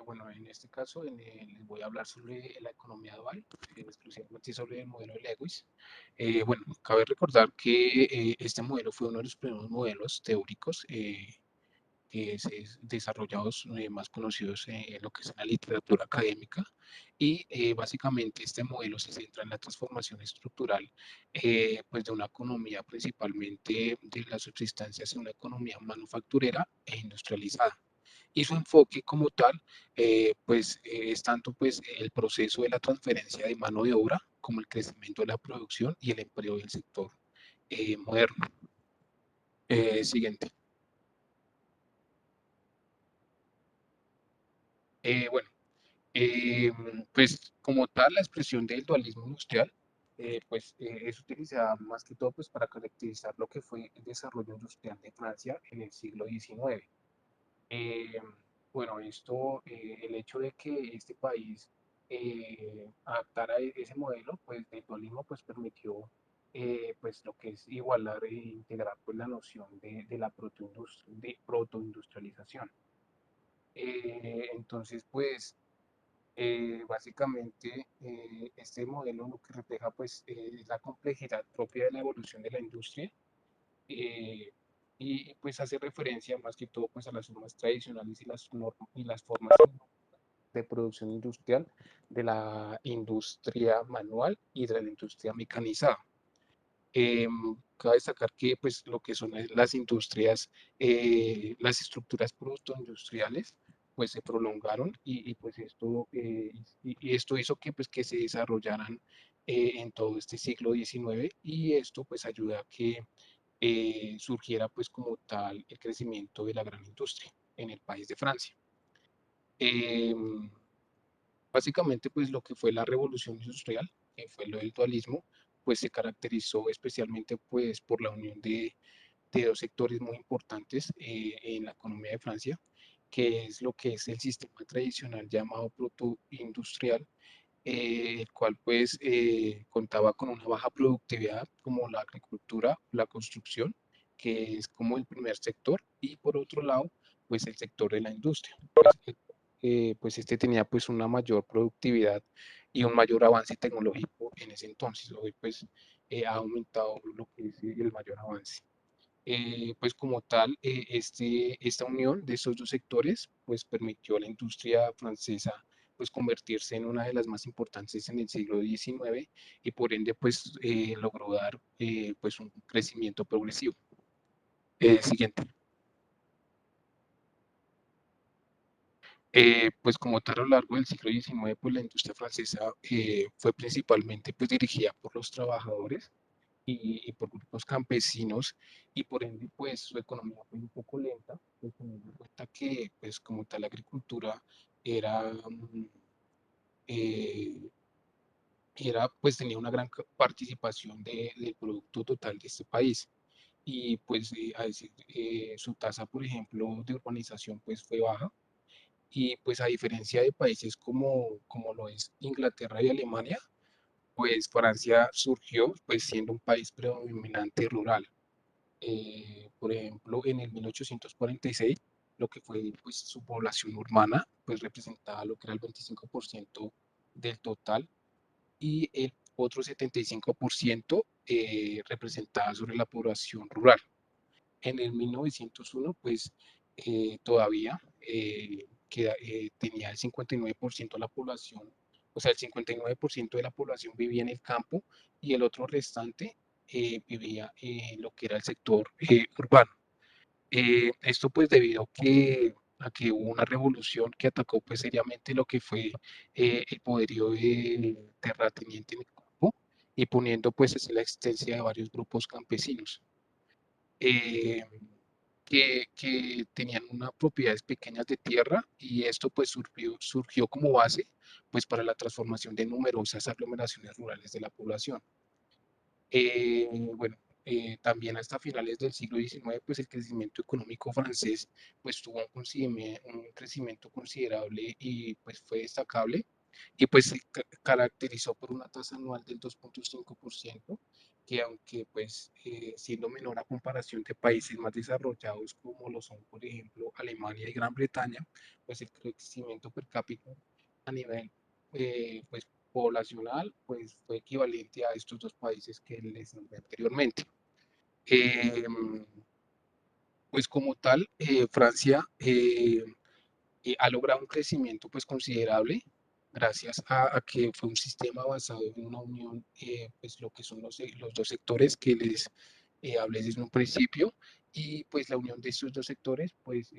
Bueno, en este caso les voy a hablar sobre la economía dual, exclusivamente sobre el modelo de Lewis. Bueno, cabe recordar que este modelo fue uno de los primeros modelos teóricos que se desarrollados, más conocidos en lo que es en la literatura académica. Y básicamente este modelo se centra en la transformación estructural pues de una economía principalmente de las subsistencias en una economía manufacturera e industrializada. Y su enfoque como tal, es tanto pues el proceso de la transferencia de mano de obra como el crecimiento de la producción y el empleo del sector moderno. Siguiente. Bueno, pues como tal la expresión del dualismo industrial, es utilizada más que todo pues para caracterizar lo que fue el desarrollo industrial de Francia en el siglo XIX. Eh, bueno, el hecho de que este país adaptara ese modelo, pues, del dualismo, pues, permitió, pues, lo que es igualar e integrar, pues, la noción de la protoindustrialización. Entonces, pues, básicamente, este modelo lo que refleja, pues, es la complejidad propia de la evolución de la industria eh, y pues hace referencia más que todo pues a las formas tradicionales y las formas de producción industrial de la industria manual y de la industria mecanizada. Cabe destacar que pues lo que son las industrias, las estructuras protoindustriales pues se prolongaron pues esto hizo que pues que se desarrollaran en todo este siglo XIX y esto pues ayuda a que surgiera pues como tal el crecimiento de la gran industria en el país de Francia. Em, Básicamente, pues lo que fue la revolución industrial, que fue lo del dualismo, pues se caracterizó especialmente pues por la unión de dos sectores muy importantes en la economía de Francia, que es lo que es el sistema tradicional llamado protoindustrial, el cual pues contaba con una baja productividad como la agricultura, la construcción, que es como el primer sector, y por otro lado, pues el sector de la industria. Pues este tenía pues una mayor productividad y un mayor avance tecnológico en ese entonces. Hoy pues ha aumentado lo que es el mayor avance. Pues como tal, esta unión de estos dos sectores pues permitió a la industria francesa pues convertirse en una de las más importantes en el siglo XIX y por ende pues logró dar pues un crecimiento progresivo. Siguiente. Pues como tal a lo largo del siglo XIX pues la industria francesa fue principalmente pues dirigida por los trabajadores y por grupos campesinos y por ende pues su economía fue un poco lenta, pues teniendo en cuenta que pues como tal la agricultura era, eh, pues tenía una gran participación del producto total de este país y pues su tasa por ejemplo de urbanización pues fue baja y pues a diferencia de países como lo es Inglaterra y Alemania, pues Francia surgió pues siendo un país predominante rural. Por ejemplo, en el 1846, lo que fue pues, su población urbana, pues representaba lo que era el 25% del total y el otro 75% representaba sobre la población rural. En el 1901, pues todavía tenía el 59% de la población, o sea, el 59% de la población vivía en el campo y el otro restante vivía en lo que era el sector urbano. Esto pues debido a que hubo una revolución que atacó pues seriamente lo que fue el poderío del terrateniente en el campo y poniendo pues así la existencia de varios grupos campesinos. Eh, que tenían unas propiedades pequeñas de tierra y esto pues surgió como base pues para la transformación de numerosas aglomeraciones rurales de la población. Eh, bueno, también hasta finales del siglo XIX, pues el crecimiento económico francés pues tuvo un crecimiento considerable y pues fue destacable y pues se caracterizó por una tasa anual del 2,5%, que aunque pues siendo menor a comparación de países más desarrollados como lo son por ejemplo Alemania y Gran Bretaña, pues el crecimiento per cápita a nivel pues poblacional, pues fue equivalente a estos dos países que les nombré anteriormente. Eh, pues como tal, Francia ha logrado un crecimiento pues considerable gracias a que fue un sistema basado en una unión, pues lo que son los dos sectores que les hablé desde un principio y pues la unión de estos dos sectores pues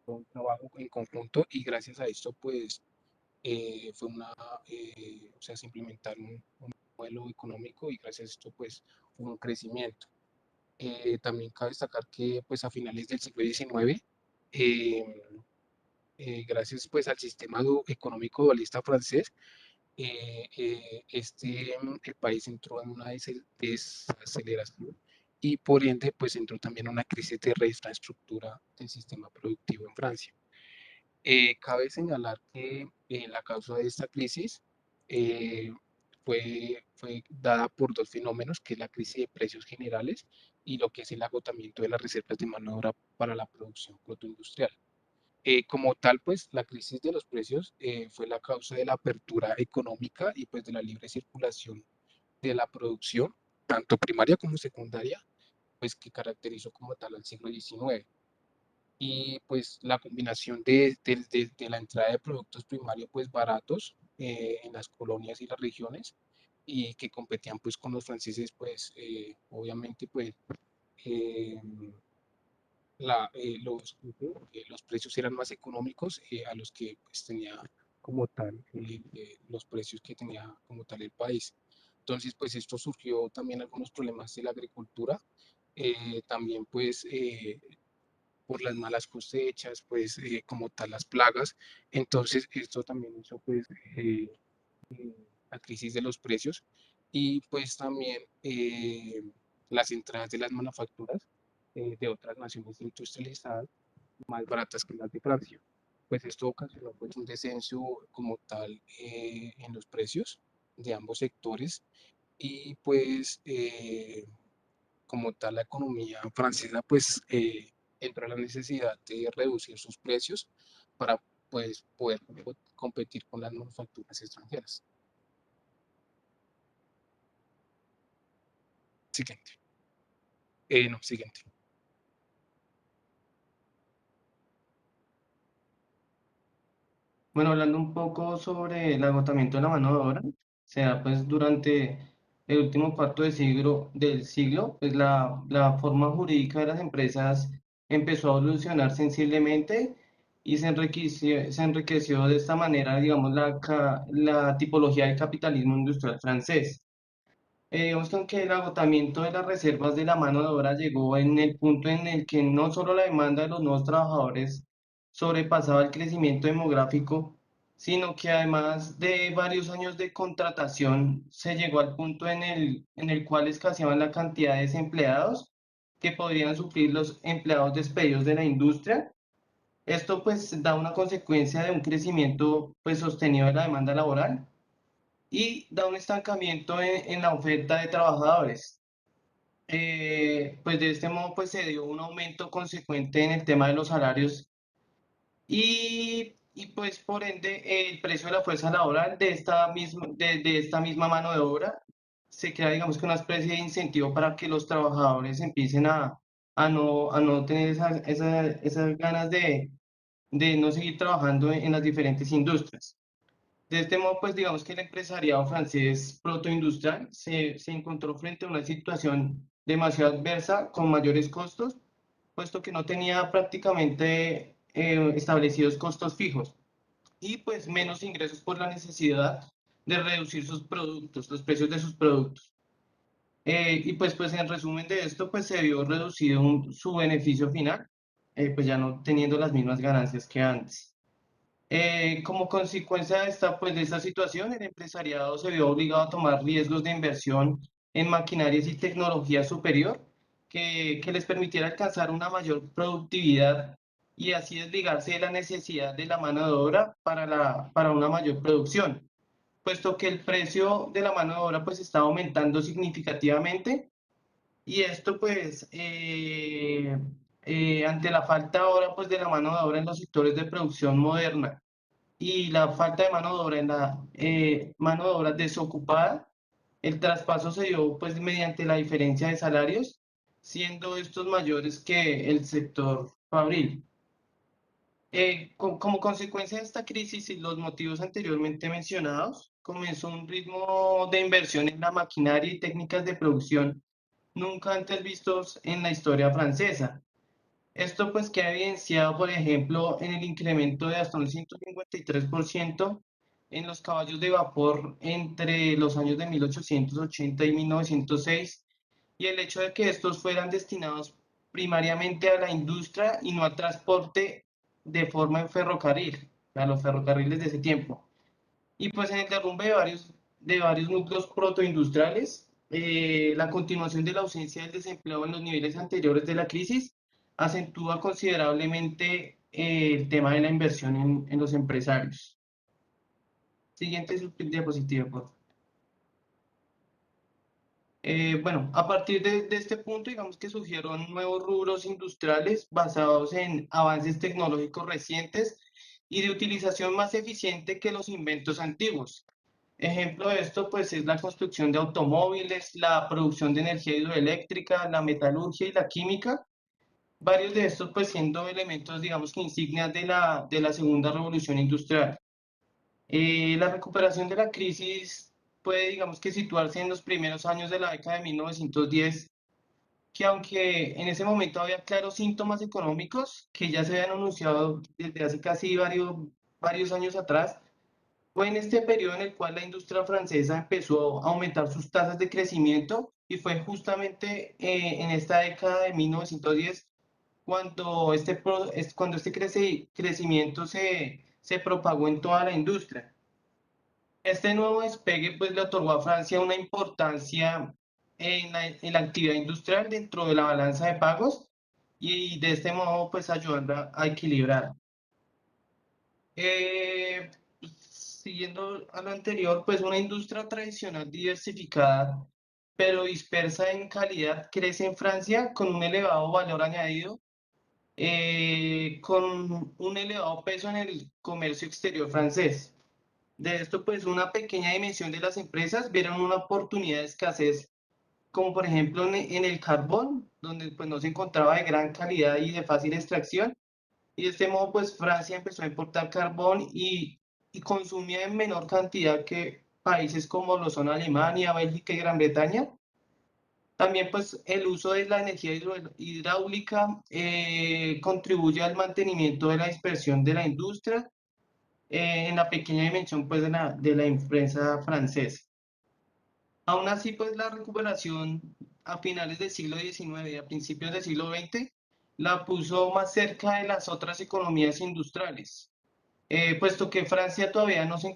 fue un trabajo en conjunto y gracias a esto pues fue o sea, se implementaron un modelo económico y gracias a esto pues hubo un crecimiento. También cabe destacar que pues a finales del siglo XIX, eh, gracias pues al sistema económico dualista francés, el país entró en una desaceleración y por ende pues entró también una crisis de reinfraestructura del sistema productivo en Francia. Cabe señalar que la causa de esta crisis eh, fue dada por dos fenómenos, que es la crisis de precios generales y lo que es el agotamiento de las reservas de mano de obra para la producción protoindustrial. Como tal, pues la crisis de los precios fue la causa de la apertura económica y pues de la libre circulación de la producción, tanto primaria como secundaria, pues que caracterizó como tal al siglo XIX y pues la combinación de la entrada de productos primarios pues baratos en las colonias y las regiones y que competían pues con los franceses pues obviamente pues eh, los precios eran más económicos a los que pues tenía como tal los precios que tenía como tal el país. Entonces pues esto surgió también algunos problemas de la agricultura, también pues por las malas cosechas, pues como tal las plagas. Entonces esto también hizo pues la crisis de los precios y pues también las entradas de las manufacturas de otras naciones industrializadas más baratas que las de Francia. Pues esto ocasionó pues un descenso como tal en los precios de ambos sectores y pues como tal la economía francesa pues entró a la necesidad de reducir sus precios para pues poder competir con las manufacturas extranjeras. Siguiente. No, siguiente. Bueno, hablando un poco sobre el agotamiento de la mano de obra, se da pues durante el último cuarto del siglo, pues la forma jurídica de las empresas empezó a evolucionar sensiblemente y se enriqueció de esta manera, digamos, la tipología del capitalismo industrial francés. Digamos que aunque el agotamiento de las reservas de la mano de obra llegó en el punto en el que no solo la demanda de los nuevos trabajadores sobrepasaba el crecimiento demográfico, sino que además de varios años de contratación, se llegó al punto en el cual escaseaban la cantidad de desempleados que podrían suplir los empleados despedidos de la industria. Esto pues da una consecuencia de un crecimiento pues sostenido de la demanda laboral y da un estancamiento en la oferta de trabajadores. Pues de este modo pues se dio un aumento consecuente en el tema de los salarios y pues por ende el precio de la fuerza laboral de esta misma mano de obra se crea digamos que una especie de incentivo para que los trabajadores empiecen a no tener esas ganas de no seguir trabajando en las diferentes industrias. De este modo, pues digamos que el empresariado francés protoindustrial se encontró frente a una situación demasiado adversa con mayores costos, puesto que no tenía prácticamente establecidos costos fijos y pues menos ingresos por la necesidad de reducir sus productos, los precios de sus productos. Y pues en resumen de esto, pues se vio reducido su beneficio final, pues ya no teniendo las mismas ganancias que antes. Como consecuencia de de esta situación, el empresariado se vio obligado a tomar riesgos de inversión en maquinarias y tecnología superior que les permitiera alcanzar una mayor productividad y así desligarse de la necesidad de la mano de obra para una mayor producción, puesto que el precio de la mano de obra pues está aumentando significativamente y esto pues ante la falta ahora pues de la mano de obra en los sectores de producción moderna y la falta de mano de obra en la mano de obra desocupada, el traspaso se dio pues mediante la diferencia de salarios, siendo estos mayores que el sector fabril. Como consecuencia de esta crisis y los motivos anteriormente mencionados, comenzó un ritmo de inversión en la maquinaria y técnicas de producción nunca antes vistos en la historia francesa. Esto pues queda evidenciado, por ejemplo, en el incremento de hasta un 153% en los caballos de vapor entre los años de 1880 y 1906 y el hecho de que estos fueran destinados primariamente a la industria y no al transporte de forma en ferrocarril, a los ferrocarriles de ese tiempo. Y pues en el derrumbe de varios núcleos protoindustriales, la continuación de la ausencia del desempleo en los niveles anteriores de la crisis acentúa considerablemente el tema de la inversión en los empresarios. Siguiente diapositiva, por favor. Bueno, a partir de este punto, digamos que surgieron nuevos rubros industriales basados en avances tecnológicos recientes y de utilización más eficiente que los inventos antiguos. Ejemplo de esto, pues, es la construcción de automóviles, la producción de energía hidroeléctrica, la metalurgia y la química. Varios de estos, pues, siendo elementos, digamos que insignias de la segunda revolución industrial. La recuperación de la crisis puede, digamos que situarse en los primeros años de la década de 1910, que aunque en ese momento había claros síntomas económicos que ya se habían anunciado desde hace casi varios años atrás, fue en este periodo en el cual la industria francesa empezó a aumentar sus tasas de crecimiento y fue justamente en esta década de 1910 cuando este crecimiento se propagó en toda la industria. Este nuevo despegue pues le otorgó a Francia una importancia en la actividad industrial dentro de la balanza de pagos y de este modo pues ayudando a equilibrar. Siguiendo a lo anterior, pues una industria tradicional diversificada, pero dispersa en calidad, crece en Francia con un elevado valor añadido, con un elevado peso en el comercio exterior francés. De esto, pues una pequeña dimensión de las empresas vieron una oportunidad de escasez, como por ejemplo en el carbón, donde pues no se encontraba de gran calidad y de fácil extracción. Y de este modo, pues Francia empezó a importar carbón y consumía en menor cantidad que países como lo son Alemania, Bélgica y Gran Bretaña. También, pues, el uso de la energía hidráulica contribuye al mantenimiento de la dispersión de la industria en la pequeña dimensión, pues, de la empresa francesa. Aún así, pues, la recuperación a finales del siglo XIX y a principios del siglo XX la puso más cerca de las otras economías industriales, puesto que Francia todavía no se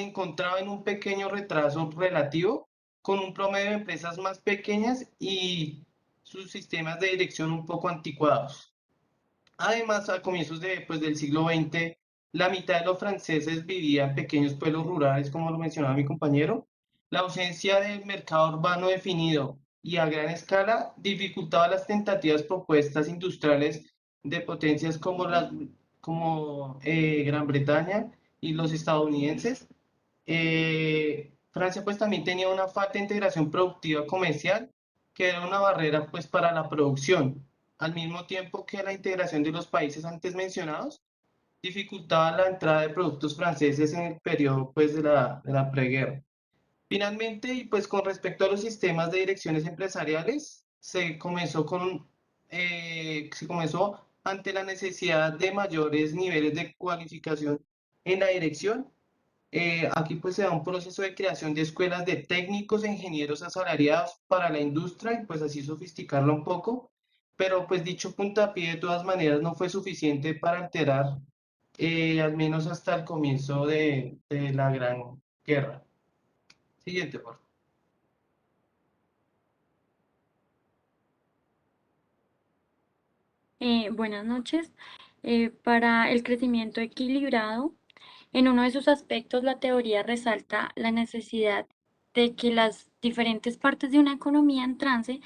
encontraba en un pequeño retraso relativo, con un promedio de empresas más pequeñas y sus sistemas de dirección un poco anticuados. Además, a comienzos del siglo XX, la mitad de los franceses vivía en pequeños pueblos rurales, como lo mencionaba mi compañero. La ausencia del mercado urbano definido y a gran escala dificultaba las tentativas propuestas industriales de potencias como Gran Bretaña y los estadounidenses. Francia pues también tenía una falta de integración productiva comercial que era una barrera pues para la producción, al mismo tiempo que la integración de los países antes mencionados dificultaba la entrada de productos franceses en el periodo pues de la preguerra. Finalmente, y pues con respecto a los sistemas de direcciones empresariales, se comenzó ante la necesidad de mayores niveles de cualificación en la dirección. Aquí pues se da un proceso de creación de escuelas de técnicos e ingenieros asalariados para la industria y pues así sofisticarla un poco, pero pues dicho puntapié de todas maneras no fue suficiente para alterar, al menos hasta el comienzo de la Gran Guerra. Siguiente, por favor. Buenas noches. Para el crecimiento equilibrado, en uno de sus aspectos, la teoría resalta la necesidad de que las diferentes partes de una economía en trance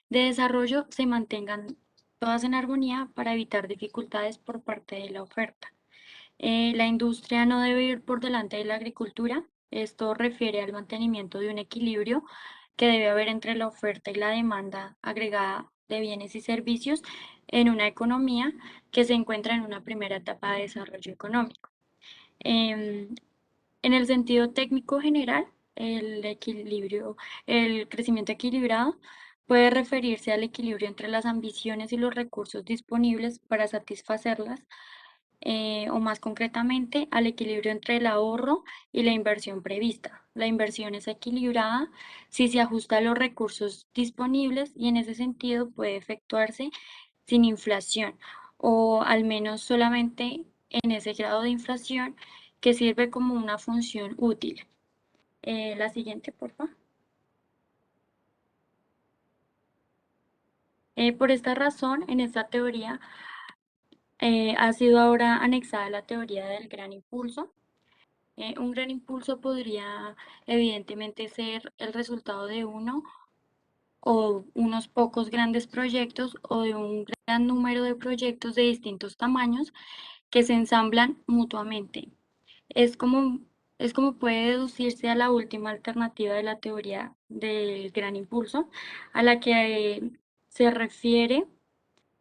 de desarrollo se mantengan todas en armonía para evitar dificultades por parte de la oferta. La industria no debe ir por delante de la agricultura. Esto refiere al mantenimiento de un equilibrio que debe haber entre la oferta y la demanda agregada de bienes y servicios en una economía que se encuentra en una primera etapa de desarrollo económico. Em, en el sentido técnico general, el crecimiento equilibrado puede referirse al equilibrio entre las ambiciones y los recursos disponibles para satisfacerlas, o más concretamente al equilibrio entre el ahorro y la inversión prevista. La inversión es equilibrada si se ajusta a los recursos disponibles y en ese sentido puede efectuarse sin inflación o al menos solamente en ese grado de inflación que sirve como una función útil. La siguiente, por favor. Por esta razón, en esta teoría ha sido ahora anexada la teoría del gran impulso. Un gran impulso podría evidentemente ser el resultado de uno o unos pocos grandes proyectos o de un gran número de proyectos de distintos tamaños que se ensamblan mutuamente. Es como, es como puede deducirse a la última alternativa de la teoría del gran impulso, a la que se refiere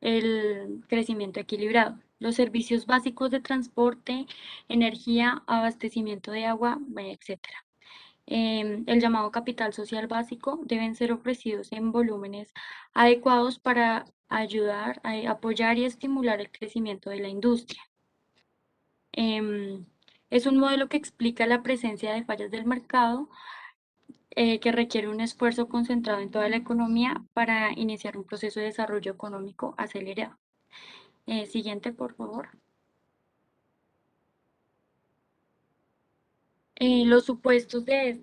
el crecimiento equilibrado. Los servicios básicos de transporte, energía, abastecimiento de agua, etc. El llamado capital social básico deben ser ofrecidos en volúmenes adecuados para ayudar a apoyar y estimular el crecimiento de la industria. Es un modelo que explica la presencia de fallas del mercado que requiere un esfuerzo concentrado en toda la economía para iniciar un proceso de desarrollo económico acelerado. Siguiente, por favor. Los supuestos de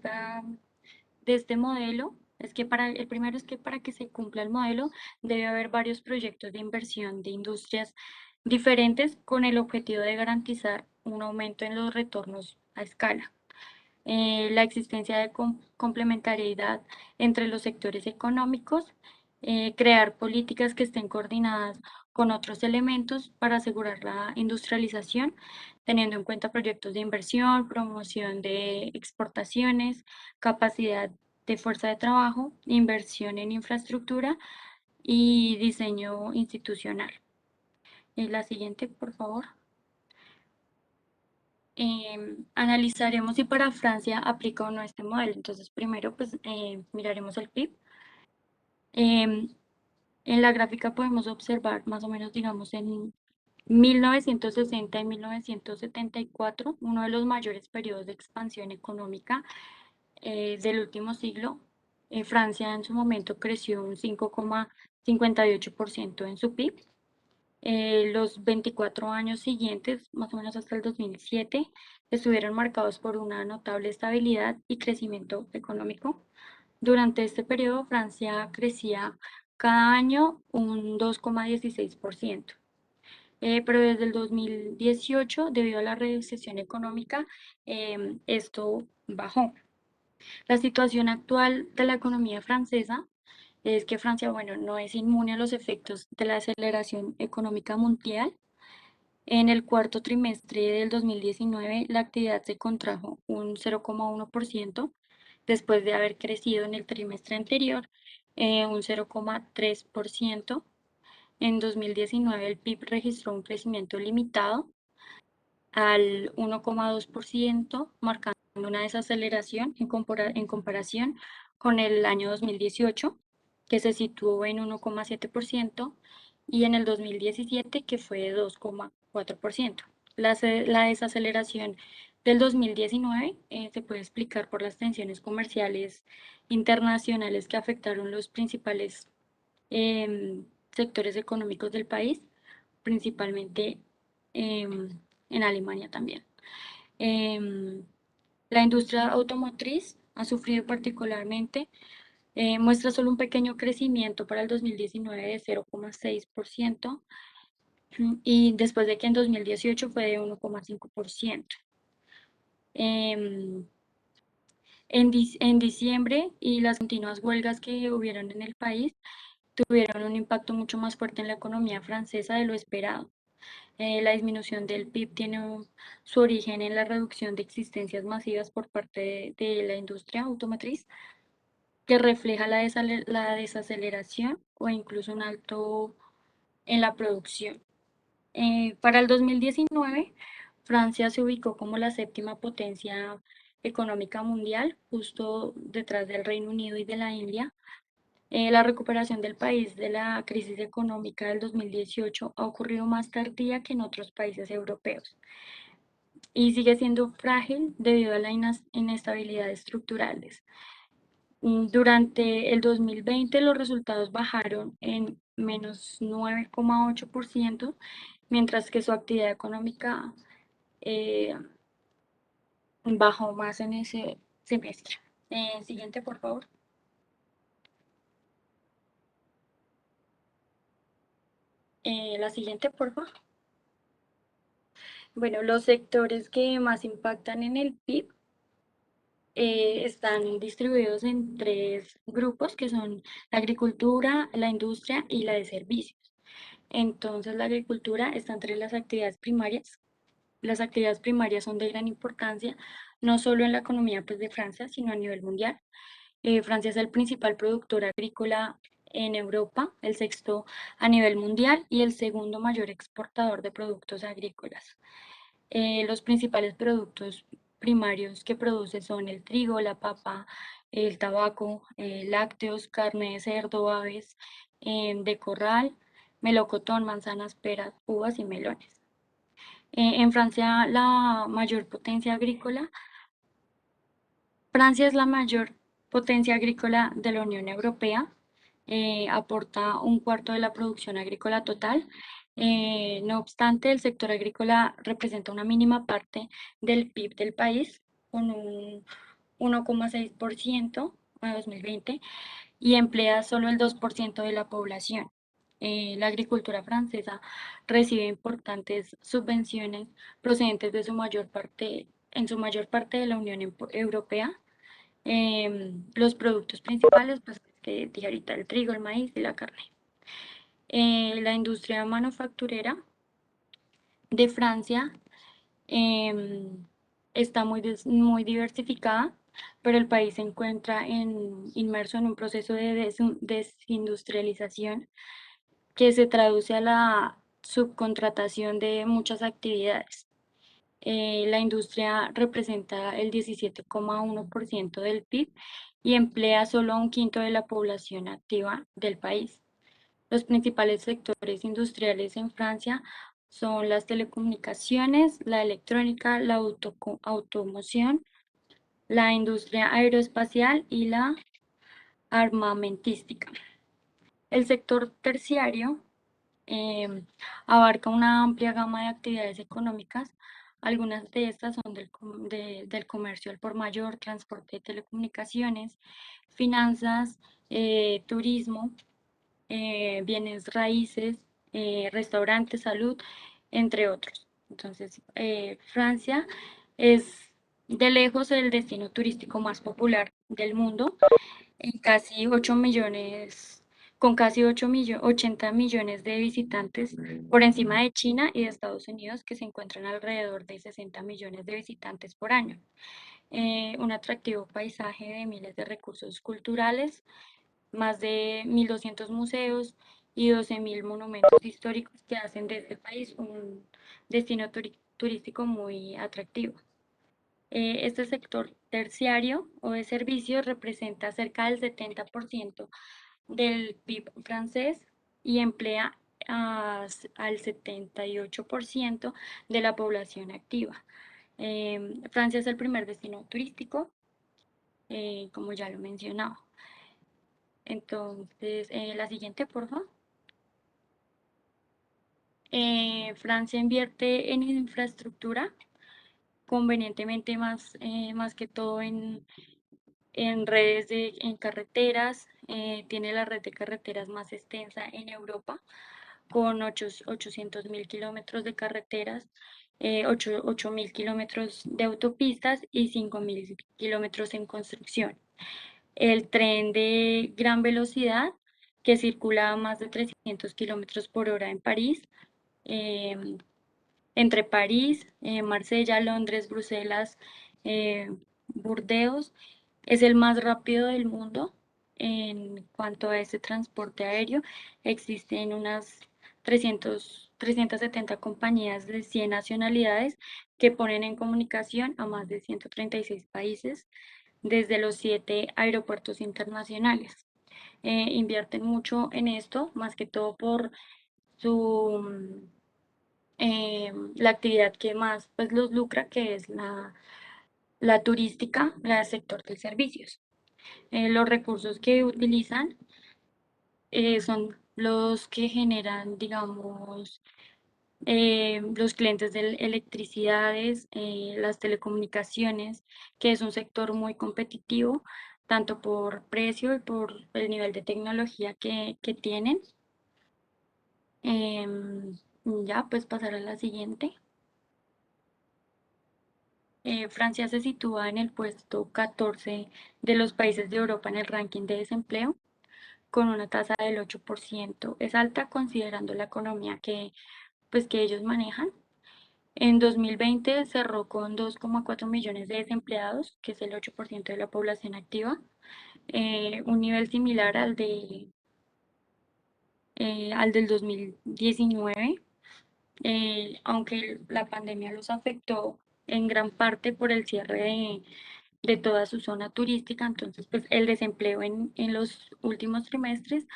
este modelo es que el primero es que para que se cumpla el modelo debe haber varios proyectos de inversión de industrias diferentes con el objetivo de garantizar un aumento en los retornos a escala. La existencia de complementariedad entre los sectores económicos, crear políticas que estén coordinadas con otros elementos para asegurar la industrialización, teniendo en cuenta proyectos de inversión, promoción de exportaciones, capacidad de fuerza de trabajo, inversión en infraestructura y diseño institucional. La siguiente, por favor. Analizaremos si para Francia aplica o no este modelo. Entonces, primero, pues, miraremos el PIB. En la gráfica podemos observar más o menos, digamos, en 1960 y 1974, uno de los mayores periodos de expansión económica del último siglo. Francia en su momento creció un 5,58% en su PIB. Los 24 años siguientes, más o menos hasta el 2007, estuvieron marcados por una notable estabilidad y crecimiento económico. Durante este periodo, Francia crecía cada año un 2,16%. Pero desde el 2018, debido a la recesión económica, esto bajó. La situación actual de la economía francesa es que Francia, bueno, no es inmune a los efectos de la aceleración económica mundial. En el cuarto trimestre del 2019, la actividad se contrajo un 0,1%, después de haber crecido en el trimestre anterior un 0,3%. En 2019, el PIB registró un crecimiento limitado al 1,2%, marcando una desaceleración en comparación con el año 2018, que se situó en 1,7%, y en el 2017, que fue de 2,4%. La desaceleración del 2019 se puede explicar por las tensiones comerciales internacionales que afectaron los principales sectores económicos del país, principalmente en Alemania también. La industria automotriz ha sufrido particularmente, muestra solo un pequeño crecimiento para el 2019 de 0,6%, y después de que en 2018 fue de 1,5%. En diciembre, y las continuas huelgas que hubieron en el país tuvieron un impacto mucho más fuerte en la economía francesa de lo esperado. La disminución del PIB tiene su origen en la reducción de existencias masivas por parte de la industria automotriz, que refleja la desaceleración o incluso un alto en la producción. Para el 2019, Francia se ubicó como la séptima potencia económica mundial, justo detrás del Reino Unido y de la India. La recuperación del país de la crisis económica del 2018 ha ocurrido más tardía que en otros países europeos y sigue siendo frágil debido a la inestabilidad estructurales. Durante el 2020 los resultados bajaron en menos 9,8%, mientras que su actividad económica bajó más en ese semestre. Siguiente, por favor. La siguiente, por favor. Bueno, los sectores que más impactan en el PIB están distribuidos en tres grupos, que son la agricultura, la industria y la de servicios. Entonces, la agricultura está entre las actividades primarias. Las actividades primarias son de gran importancia, no solo en la economía pues, de Francia, sino a nivel mundial. Francia es el principal productor agrícola en Europa, el sexto a nivel mundial y el segundo mayor exportador de productos agrícolas. Los principales productos primarios que produce son el trigo, la papa, el tabaco, lácteos, carne de cerdo, aves de corral, melocotón, manzanas, peras, uvas y melones. En Francia, la mayor potencia agrícola, Francia es la mayor potencia agrícola de la Unión Europea, aporta un cuarto de la producción agrícola total. No obstante, el sector agrícola representa una mínima parte del PIB del país, con un 1,6% a 2020, y emplea solo el 2% de la población. La agricultura francesa recibe importantes subvenciones procedentes de en su mayor parte de la Unión Europea. Los productos principales, pues que dije ahorita, el trigo, el maíz y la carne. La industria manufacturera de Francia está muy diversificada, pero el país se encuentra inmerso en un proceso de desindustrialización que se traduce a la subcontratación de muchas actividades. La industria representa el 17,1% del PIB y emplea solo a un quinto de la población activa del país. Los principales sectores industriales en Francia son las telecomunicaciones, la electrónica, la automoción, la industria aeroespacial y la armamentística. El sector terciario abarca una amplia gama de actividades económicas. Algunas de estas son del comercio al por mayor, transporte de telecomunicaciones, finanzas, turismo, bienes raíces, restaurantes, salud, entre otros. Entonces, Francia es de lejos el destino turístico más popular del mundo, en casi 8 millones, con casi 80 millones de visitantes, por encima de China y de Estados Unidos, que se encuentran alrededor de 60 millones de visitantes por año. Un atractivo paisaje de miles de recursos culturales, más de 1.200 museos y 12.000 monumentos históricos que hacen de este país un destino turístico muy atractivo. Este sector terciario o de servicios representa cerca del 70% del PIB francés y emplea al 78% de la población activa. Francia es el primer destino turístico, como ya lo mencionaba. Entonces, la siguiente, por favor. Francia invierte en infraestructura, convenientemente más que todo en redes en carreteras. Tiene la red de carreteras más extensa en Europa, con 800.000 kilómetros de carreteras, 8.000 kilómetros de autopistas y 5.000 kilómetros en construcción. El tren de gran velocidad, que circula a más de 300 kilómetros por hora en París, entre París, Marsella, Londres, Bruselas, Burdeos, es el más rápido del mundo. En cuanto a ese transporte aéreo, existen unas 370 compañías de 100 nacionalidades que ponen en comunicación a más de 136 países desde los 7 aeropuertos internacionales. Invierten mucho en esto, más que todo por la actividad que más pues, los lucra, que es la turística, el sector de servicios. Los recursos que utilizan son los que generan, digamos, los clientes de electricidades, las telecomunicaciones, que es un sector muy competitivo, tanto por precio y por el nivel de tecnología que tienen. Ya, pues pasar a la siguiente. Francia se sitúa en el puesto 14 de los países de Europa en el ranking de desempleo, con una tasa del 8%. Es alta considerando la economía que ellos manejan. En 2020 cerró con 2,4 millones de desempleados, que es el 8% de la población activa, un nivel similar al del 2019, aunque la pandemia los afectó en gran parte por el cierre de toda su zona turística. Entonces pues el desempleo en los últimos trimestres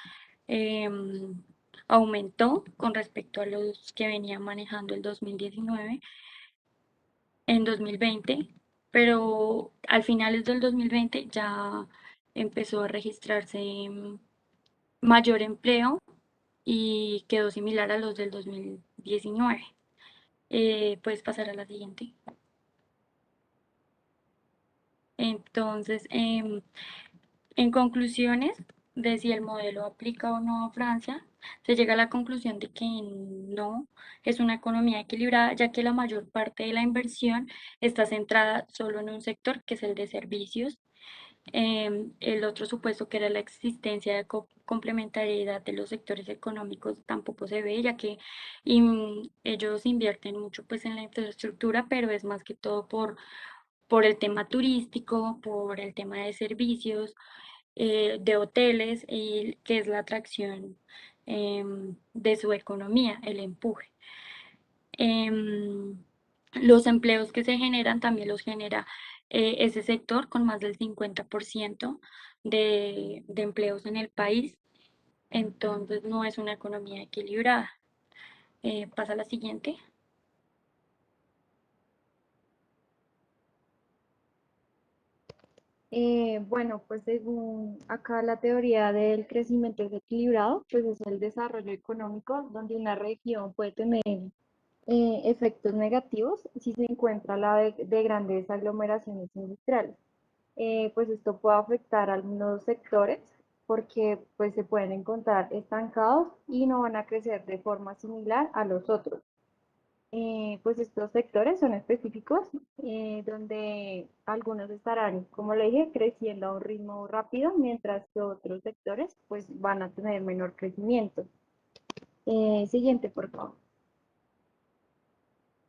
aumentó con respecto a los que venía manejando el 2019 en 2020, pero al finales del 2020 ya empezó a registrarse mayor empleo y quedó similar a los del 2019. Puedes pasar a la siguiente. Entonces, en conclusiones de si el modelo aplica o no a Francia, se llega a la conclusión de que no es una economía equilibrada, ya que la mayor parte de la inversión está centrada solo en un sector, que es el de servicios. El otro supuesto, que era la existencia de complementariedad de los sectores económicos, tampoco se ve, ya que ellos invierten mucho pues en la infraestructura, pero es más que todo por el tema turístico, por el tema de servicios, de hoteles, y que es la atracción de su economía, el empuje. Los empleos que se generan también los genera ese sector, con más del 50% de empleos en el país. Entonces no es una economía equilibrada. Pasa a la siguiente. Bueno, pues según acá la teoría del crecimiento desequilibrado, pues es el desarrollo económico donde una región puede tener efectos negativos si se encuentra la de grandes aglomeraciones industriales. Pues esto puede afectar a algunos sectores porque pues se pueden encontrar estancados y no van a crecer de forma similar a los otros. Pues estos sectores son específicos, donde algunos estarán, como le dije, creciendo a un ritmo rápido, mientras que otros sectores pues van a tener menor crecimiento. Siguiente, por favor.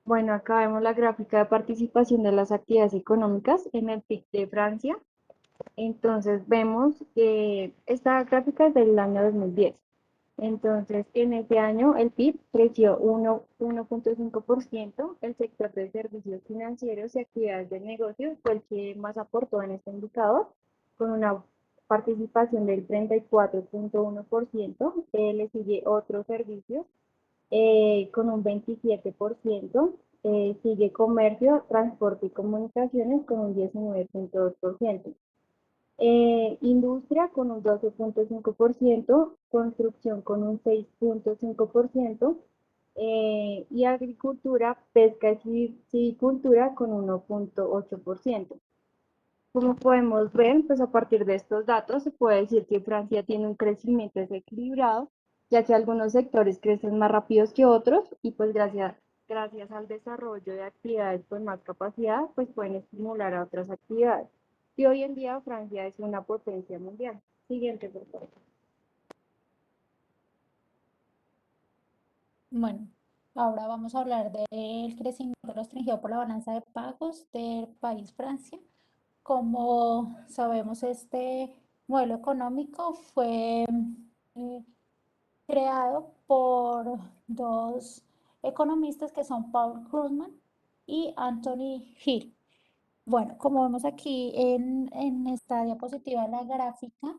Bueno, acá vemos la gráfica de participación de las actividades económicas en el PIB de Francia. Entonces vemos que esta gráfica es del año 2010. Entonces, en este año el PIB creció 1.5%. El sector de servicios financieros y actividades de negocio fue el que más aportó en este indicador, con una participación del 34.1%. Le sigue otros servicios con un 27%. Sigue comercio, transporte y comunicaciones con un 19.2%. Industria con un 12.5%, construcción con un 6.5%, y agricultura, pesca y silvicultura con 1.8%. Como podemos ver, pues a partir de estos datos se puede decir que Francia tiene un crecimiento desequilibrado, ya que algunos sectores crecen más rápidos que otros y pues gracias al desarrollo de actividades con más capacidad, pues pueden estimular a otras actividades. Y hoy en día Francia es una potencia mundial. Siguiente, por favor. Bueno, ahora vamos a hablar del crecimiento restringido por la balanza de pagos del país Francia. Como sabemos, este modelo económico fue creado por dos economistas que son Paul Krugman y Anthony Hill. Bueno, como vemos aquí en esta diapositiva, la gráfica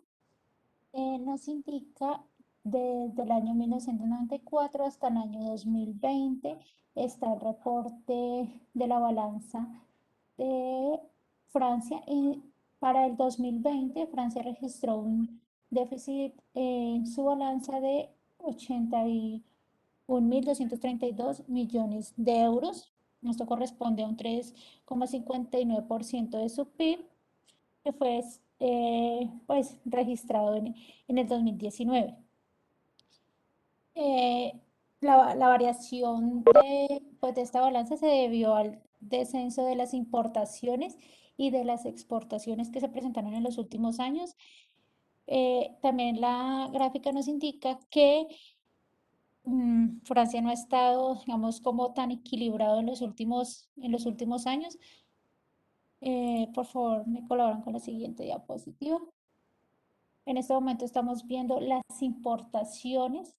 nos indica desde el año 1994 hasta el año 2020 está el reporte de la balanza de Francia, y para el 2020 Francia registró un déficit en su balanza de 81.232 millones de euros. Esto corresponde a un 3,59% de su PIB, que fue pues, registrado en el 2019. La variación pues, de esta balanza se debió al descenso de las importaciones y de las exportaciones que se presentaron en los últimos años. También la gráfica nos indica que Francia no ha estado, digamos, como tan equilibrado en los últimos años. Por favor, me colaboran con la siguiente diapositiva. En este momento estamos viendo las importaciones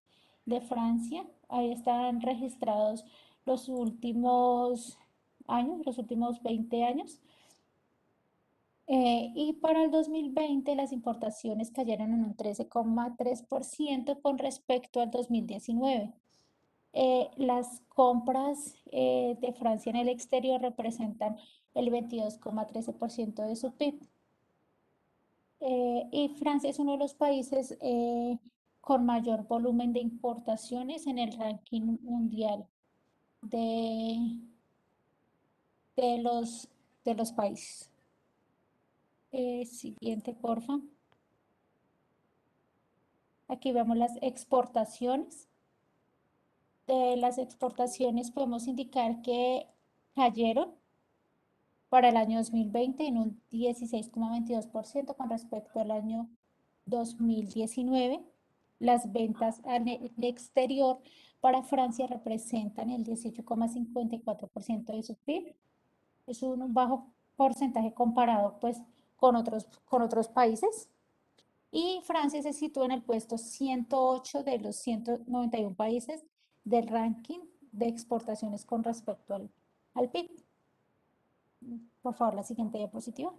de Francia. Ahí están registrados los últimos años, los últimos 20 años. Y para el 2020 las importaciones cayeron en un 13,3% con respecto al 2019. Las compras de Francia en el exterior representan el 22,13% de su PIB. Y Francia es uno de los países con mayor volumen de importaciones en el ranking mundial de, de los, de los países. Siguiente, porfa. Aquí vemos las exportaciones. De las exportaciones podemos indicar que cayeron para el año 2020 en un 16,22% con respecto al año 2019. Las ventas al exterior para Francia representan el 18,54% de su PIB. Es un bajo porcentaje comparado pues con otros países. Y Francia se sitúa en el puesto 108 de los 191 países del ranking de exportaciones con respecto al PIB. Por favor, la siguiente diapositiva.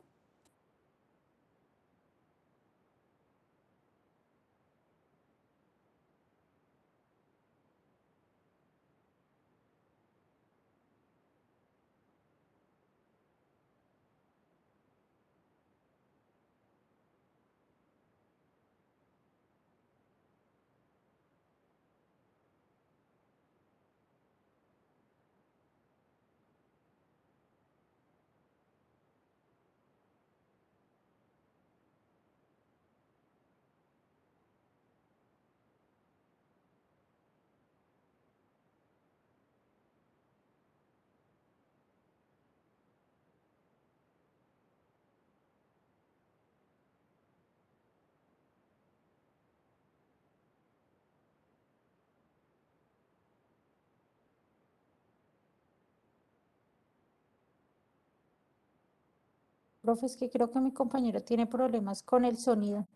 Profe, es que creo que mi compañero tiene problemas con el sonido.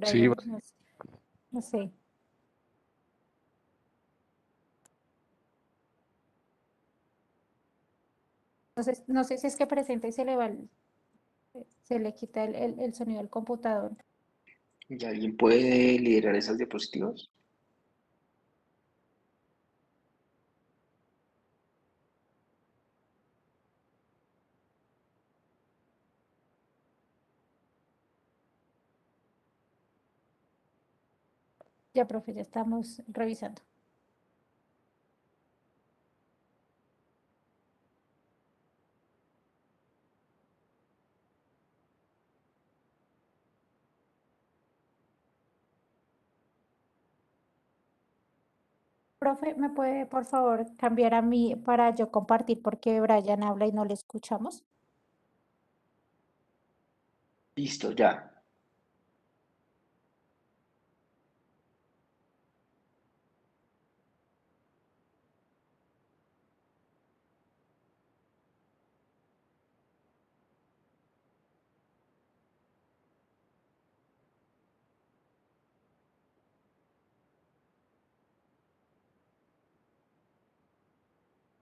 Sí, Brian, no sé. No sé si es que presenta y se le va se le quita el sonido al computador. ¿Y alguien puede liderar esas diapositivas? Ya, profe, ya estamos revisando. Profe, ¿me puede por favor cambiar a mí para yo compartir porque Brian habla y no le escuchamos? Listo, ya.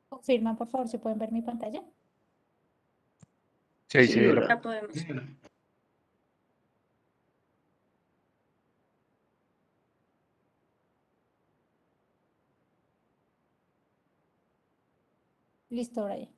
Confirman, por favor, si pueden ver mi pantalla. sí, ahí se Sí, ve La hola. podemos. Listo, Brian.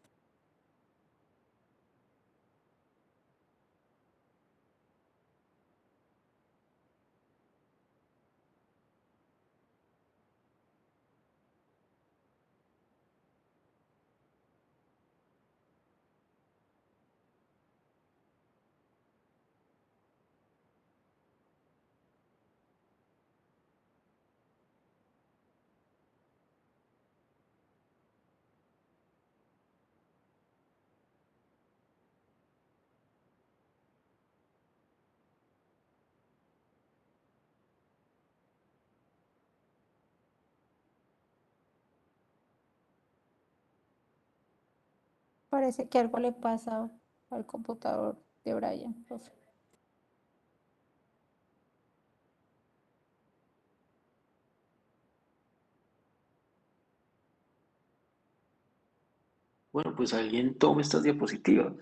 Parece que algo le pasa al computador de Brian, profe. Bueno, pues alguien tome estas diapositivas.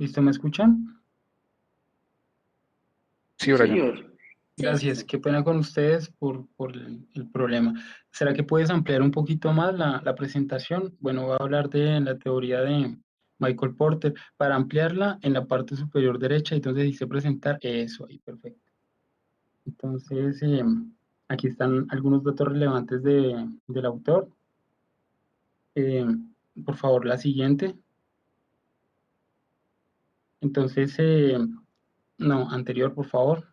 ¿Listo? ¿Me escuchan? Sí, Brian. Sí, Gracias, qué pena con ustedes por el problema. ¿Será que puedes ampliar un poquito más la presentación? Bueno, voy a hablar de la teoría de Michael Porter. Para ampliarla, en la parte superior derecha, y donde dice presentar, eso ahí, perfecto. Entonces, aquí están algunos datos relevantes del autor. Eh, por favor, la siguiente. Entonces, no, anterior, por favor.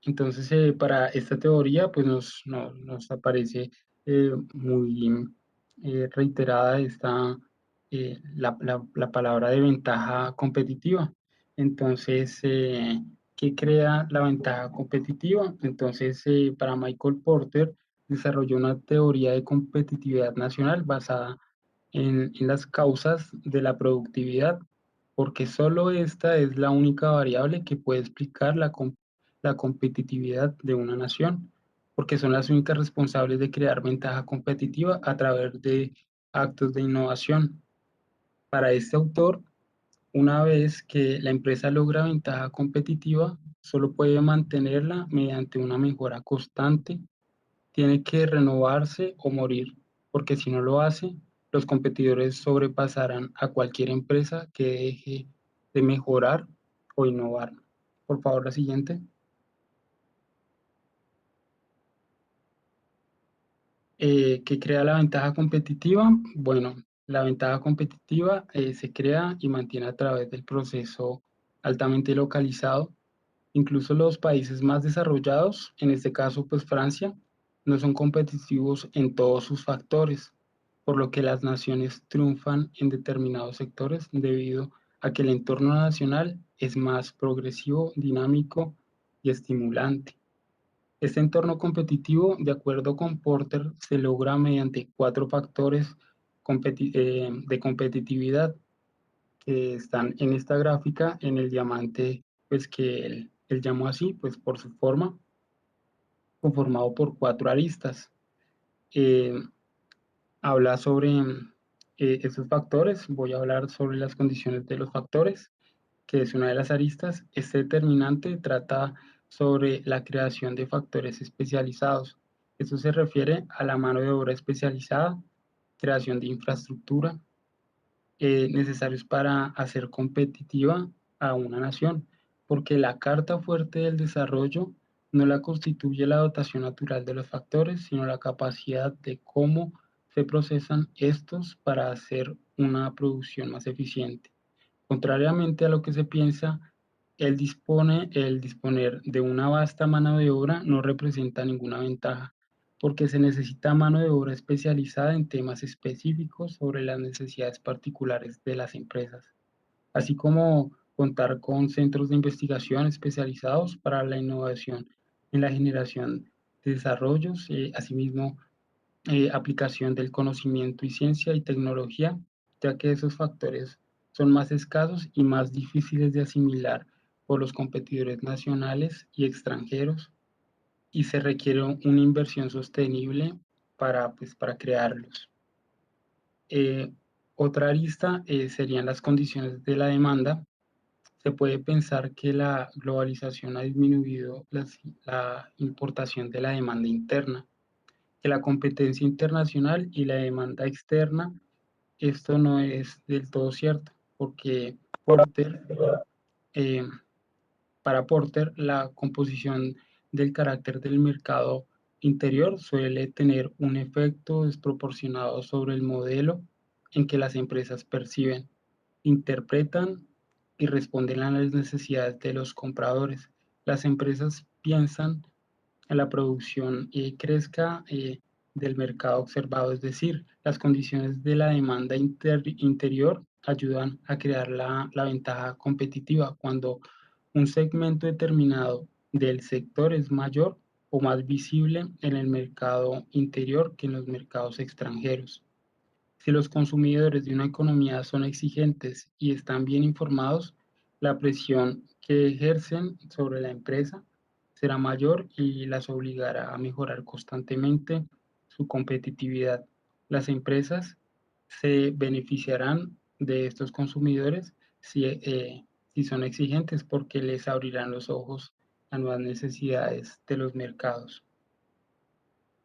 Entonces, para esta teoría, pues nos aparece muy reiterada la palabra de ventaja competitiva. Entonces, ¿qué crea la ventaja competitiva? Entonces, para Michael Porter, desarrolló una teoría de competitividad nacional basada en las causas de la productividad, porque solo esta es la única variable que puede explicar la competitividad de una nación, porque son las únicas responsables de crear ventaja competitiva a través de actos de innovación. Para este autor, una vez que la empresa logra ventaja competitiva, solo puede mantenerla mediante una mejora constante, tiene que renovarse o morir, porque si no lo hace, los competidores sobrepasarán a cualquier empresa que deje de mejorar o innovar. Por favor, la siguiente. ¿Qué crea la ventaja competitiva? Bueno, la ventaja competitiva se crea y mantiene a través del proceso altamente localizado. Incluso los países más desarrollados, en este caso pues Francia, no son competitivos en todos sus factores, por lo que las naciones triunfan en determinados sectores debido a que el entorno nacional es más progresivo, dinámico y estimulante. Este entorno competitivo, de acuerdo con Porter, se logra mediante 4 factores de competitividad que están en esta gráfica en el diamante, pues que él llamó así, pues por su forma, conformado por 4 aristas. Eh, Habla sobre esos factores, voy a hablar sobre las condiciones de los factores, que es una de las aristas. Este determinante trata sobre la creación de factores especializados. Esto se refiere a la mano de obra especializada, creación de infraestructura, necesarios para hacer competitiva a una nación, porque la carta fuerte del desarrollo no la constituye la dotación natural de los factores, sino la capacidad de cómo se procesan estos para hacer una producción más eficiente. Contrariamente a lo que se piensa, el disponer de una vasta mano de obra no representa ninguna ventaja, porque se necesita mano de obra especializada en temas específicos sobre las necesidades particulares de las empresas, así como contar con centros de investigación especializados para la innovación en la generación de desarrollos, asimismo aplicación del conocimiento y ciencia y tecnología, ya que esos factores son más escasos y más difíciles de asimilar por los competidores nacionales y extranjeros, y se requiere una inversión sostenible para crearlos. Eh, Otra arista serían las condiciones de la demanda. Se puede pensar que la globalización ha disminuido la importación de la demanda interna, que la competencia internacional y la demanda externa, esto no es del todo cierto, porque Porter, eh, para Porter, la composición del carácter del mercado interior suele tener un efecto desproporcionado sobre el modelo en que las empresas perciben, interpretan y responden a las necesidades de los compradores. Las empresas piensan en la producción crezca del mercado observado, es decir, las condiciones de la demanda interior ayudan a crear la ventaja competitiva cuando un segmento determinado del sector es mayor o más visible en el mercado interior que en los mercados extranjeros. Si los consumidores de una economía son exigentes y están bien informados, la presión que ejercen sobre la empresa será mayor y las obligará a mejorar constantemente su competitividad. Las empresas se beneficiarán de estos consumidores si son exigentes, porque les abrirán los ojos a nuevas necesidades de los mercados.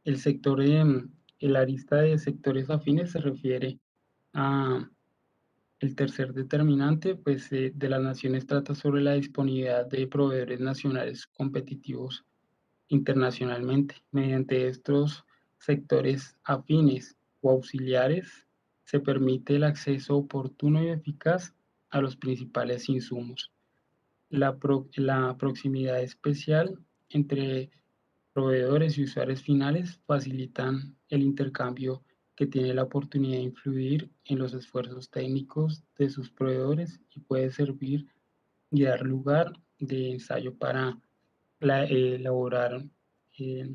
El sector, el arista de sectores afines se refiere a el tercer determinante, pues, de las naciones trata sobre la disponibilidad de proveedores nacionales competitivos internacionalmente. Mediante estos sectores afines o auxiliares se permite el acceso oportuno y eficaz a los principales insumos. La proximidad especial entre proveedores y usuarios finales facilitan el intercambio que tiene la oportunidad de influir en los esfuerzos técnicos de sus proveedores y puede servir y dar lugar de ensayo para elaborar eh,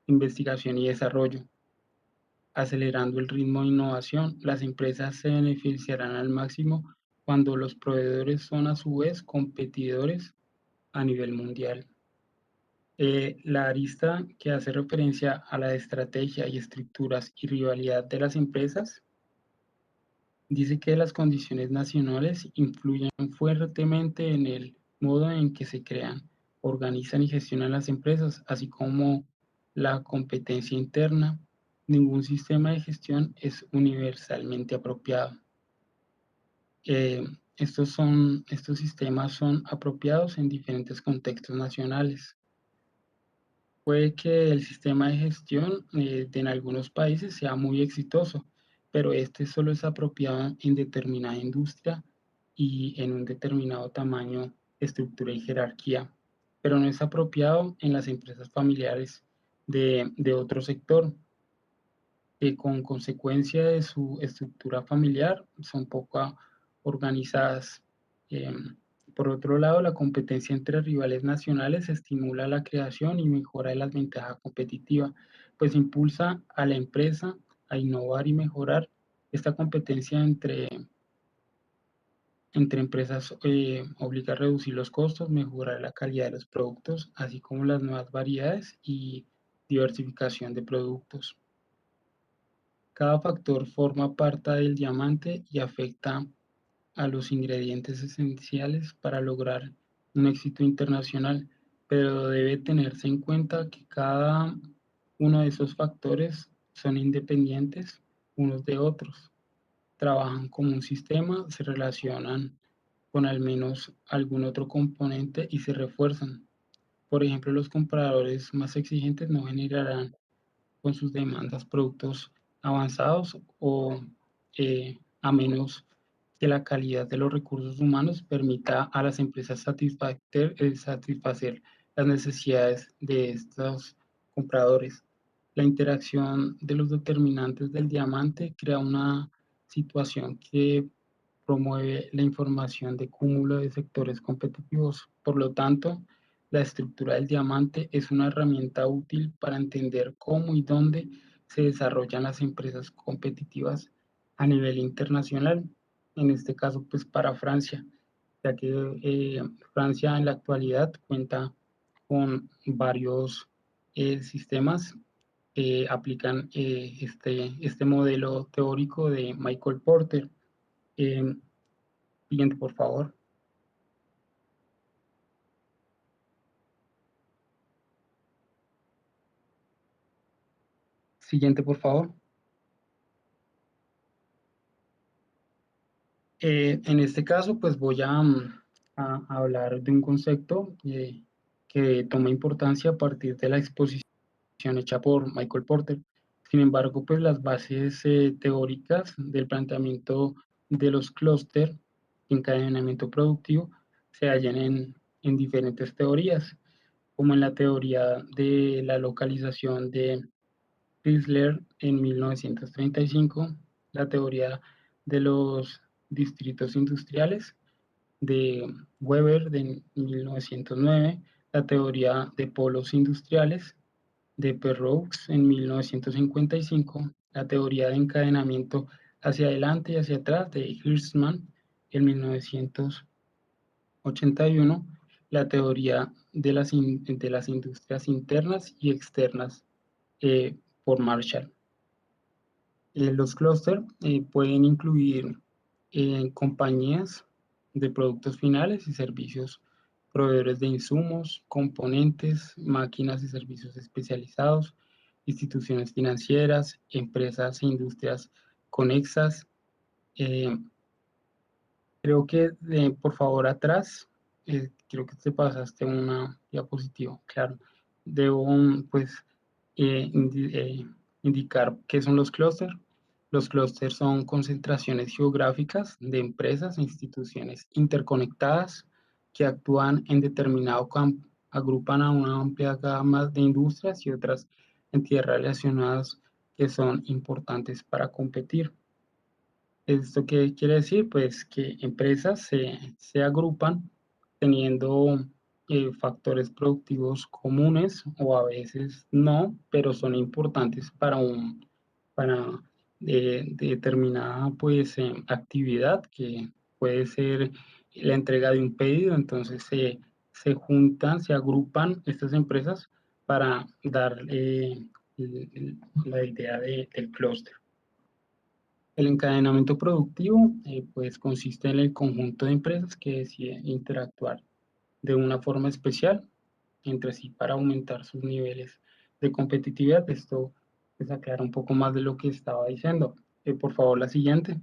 investigación y desarrollo. Acelerando el ritmo de innovación, las empresas se beneficiarán al máximo cuando los proveedores son a su vez competidores a nivel mundial. La arista que hace referencia a la estrategia y estructuras y rivalidad de las empresas dice que las condiciones nacionales influyen fuertemente en el modo en que se crean, organizan y gestionan las empresas, así como la competencia interna. Ningún sistema de gestión es universalmente apropiado. Estos sistemas son apropiados en diferentes contextos nacionales. Puede que el sistema de gestión en algunos países sea muy exitoso, pero este solo es apropiado en determinada industria y en un determinado tamaño, estructura y jerarquía, pero no es apropiado en las empresas familiares de otro sector, que con consecuencia de su estructura familiar son poco organizadas. Por otro lado, la competencia entre rivales nacionales estimula la creación y mejora de las ventajas competitivas, pues impulsa a la empresa a innovar y mejorar. Esta competencia entre empresas obliga a reducir los costos, mejorar la calidad de los productos, así como las nuevas variedades y diversificación de productos. Cada factor forma parte del diamante y afecta a los ingredientes esenciales para lograr un éxito internacional, pero debe tenerse en cuenta que cada uno de esos factores son independientes unos de otros, trabajan como un sistema, se relacionan con al menos algún otro componente y se refuerzan. Por ejemplo, los compradores más exigentes no generarán con sus demandas productos avanzados o a menos que la calidad de los recursos humanos permita a las empresas satisfacer las necesidades de estos compradores. La interacción de los determinantes del diamante crea una situación que promueve la información de cúmulo de sectores competitivos. Por lo tanto, la estructura del diamante es una herramienta útil para entender cómo y dónde se desarrollan las empresas competitivas a nivel internacional. En este caso, pues para Francia, ya que Francia en la actualidad cuenta con varios sistemas que aplican este modelo teórico de Michael Porter. Siguiente, por favor. Siguiente, por favor. En este caso, pues voy a hablar de un concepto que toma importancia a partir de la exposición hecha por Michael Porter. Sin embargo, pues las bases teóricas del planteamiento de los clústeres de encadenamiento productivo se hallan en diferentes teorías, como en la teoría de la localización de Chrysler en 1935, la teoría de los distritos industriales de Weber de 1909, la teoría de polos industriales de Perroux en 1955, la teoría de encadenamiento hacia adelante y hacia atrás de Hirschman en 1981, la teoría de las industrias internas y externas por Marshall. Los clústeres pueden incluir compañías de productos finales y servicios, proveedores de insumos, componentes, máquinas y servicios especializados, instituciones financieras, empresas e industrias conexas. eh, Creo que, por favor, atrás, creo que te pasaste una diapositiva, claro. Debo, pues, indicar qué son los clústeres. Los clústeres son concentraciones geográficas de empresas e instituciones interconectadas que actúan en determinado campo, agrupan a una amplia gama de industrias y otras entidades relacionadas que son importantes para competir. ¿Esto qué quiere decir? Pues que empresas se agrupan teniendo factores productivos comunes o a veces no, pero son importantes para determinada pues, actividad que puede ser la entrega de un pedido. Entonces se juntan, se agrupan estas empresas para dar la idea del clúster. El encadenamiento productivo pues consiste en el conjunto de empresas que deciden interactuar de una forma especial entre sí para aumentar sus niveles de competitividad. Esto es aclarar un poco más de lo que estaba diciendo. Por favor, la siguiente.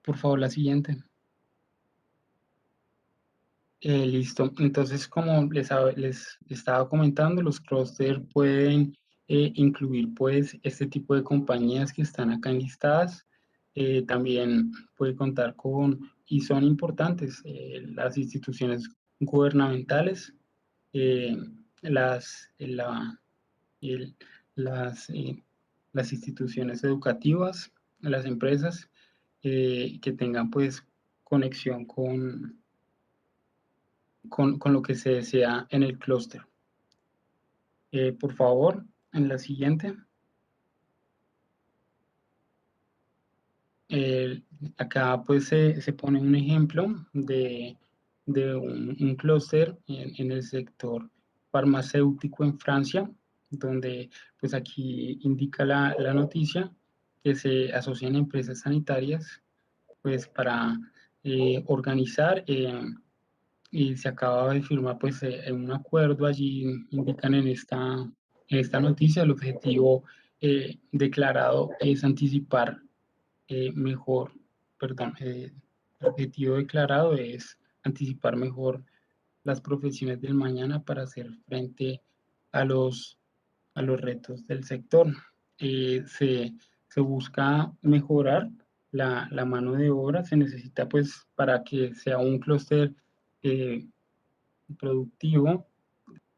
Por favor, la siguiente. Listo. Entonces, como les estaba comentando, los clústeres pueden incluir pues este tipo de compañías que están acá enlistadas. También puede contar con, y son importantes, las instituciones gubernamentales, eh, las, la- el- las, las instituciones educativas, las empresas que tengan pues conexión con lo que se desea en el clúster. Por favor, en la siguiente. Eh, Acá pues se pone un ejemplo de un clúster en el sector farmacéutico en Francia, donde pues aquí indica la noticia que se asocian empresas sanitarias pues para organizar y se acaba de firmar pues un acuerdo allí, indican en esta noticia, el objetivo declarado es anticipar mejor, perdón, el objetivo declarado es anticipar mejor las profesiones del mañana para hacer frente a a los retos del sector. Se busca mejorar la mano de obra, se necesita pues para que sea un clúster eh, productivo,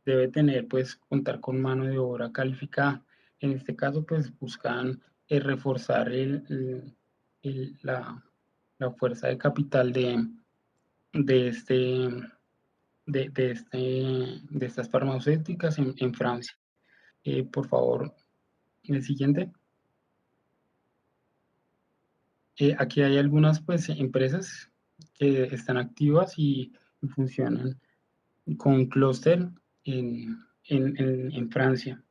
debe tener pues contar con mano de obra calificada. En este caso pues buscan reforzar la fuerza de capital de, este, de estas farmacéuticas en Francia. Por favor, el siguiente. Aquí hay algunas pues, empresas que están activas y funcionan con clúster en Francia.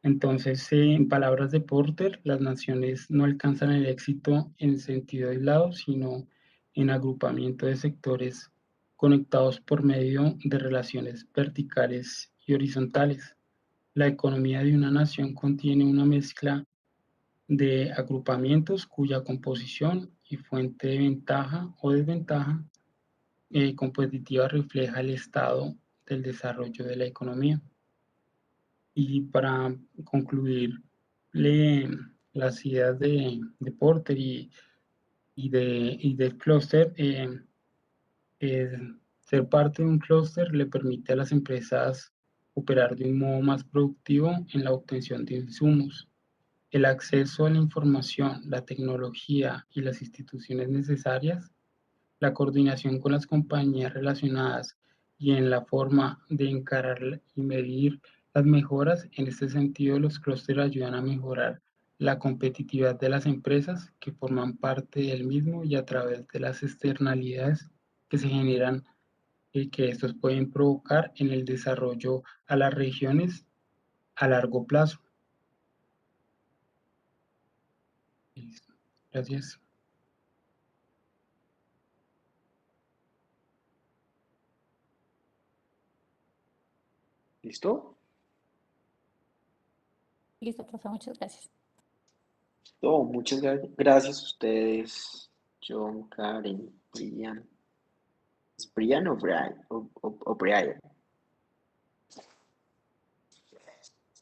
Entonces, en palabras de Porter, las naciones no alcanzan el éxito en sentido aislado, sino en agrupamiento de sectores conectados por medio de relaciones verticales y horizontales. La economía de una nación contiene una mezcla de agrupamientos cuya composición y fuente de ventaja o desventaja competitiva refleja el estado del desarrollo de la economía. Y para concluir las ideas de Porter y del clúster, eh, ser parte de un clúster le permite a las empresas operar de un modo más productivo en la obtención de insumos. El acceso a la información, la tecnología y las instituciones necesarias, la coordinación con las compañías relacionadas y en la forma de encarar y medir las mejoras. En este sentido, los clústeres ayudan a mejorar la competitividad de las empresas que forman parte del mismo y a través de las externalidades que se generan que estos pueden provocar en el desarrollo a las regiones a largo plazo. Listo. Gracias. ¿Listo? Listo, profe, muchas gracias. No, muchas gracias a ustedes, John, Karen, Brian. ¿Es Brian o Brian? O Brian.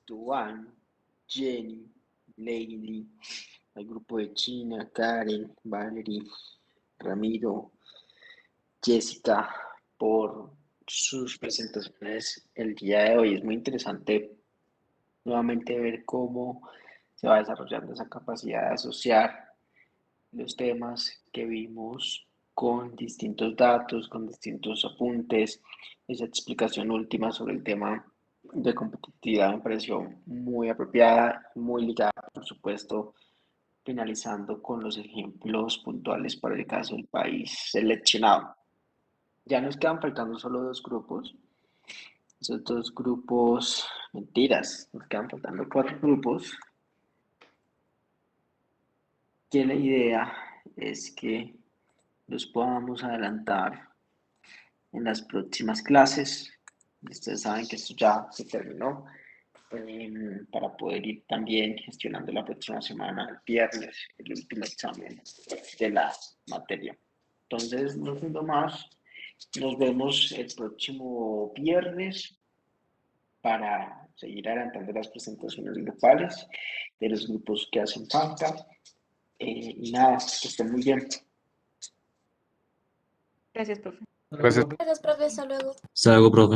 Duan, Jenny, Lady, el grupo de China, Karen, Valerie, Ramiro, Jessica, por sus presentaciones el día de hoy. Es muy interesante nuevamente ver cómo se va desarrollando esa capacidad de asociar los temas que vimos con distintos datos, con distintos apuntes. Esa explicación última sobre el tema de competitividad me pareció muy apropiada, muy ligada, por supuesto, finalizando con los ejemplos puntuales para el caso del país seleccionado. Ya nos quedan faltando solo dos grupos. Esos dos grupos, mentiras, nos quedan faltando 4 grupos. Que la idea es que los podamos adelantar en las próximas clases. Ustedes saben que esto ya se terminó, para poder ir también gestionando la próxima semana, el viernes, el último examen de la materia. Entonces, no siendo más, nos vemos el próximo viernes para seguir adelantando las presentaciones grupales de los grupos que hacen falta. Y nada, que estén muy bien. Gracias, profe. Gracias. Gracias, profe, hasta luego. Hasta luego, profe.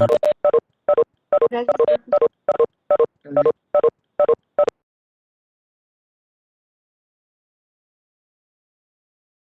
Gracias, profe.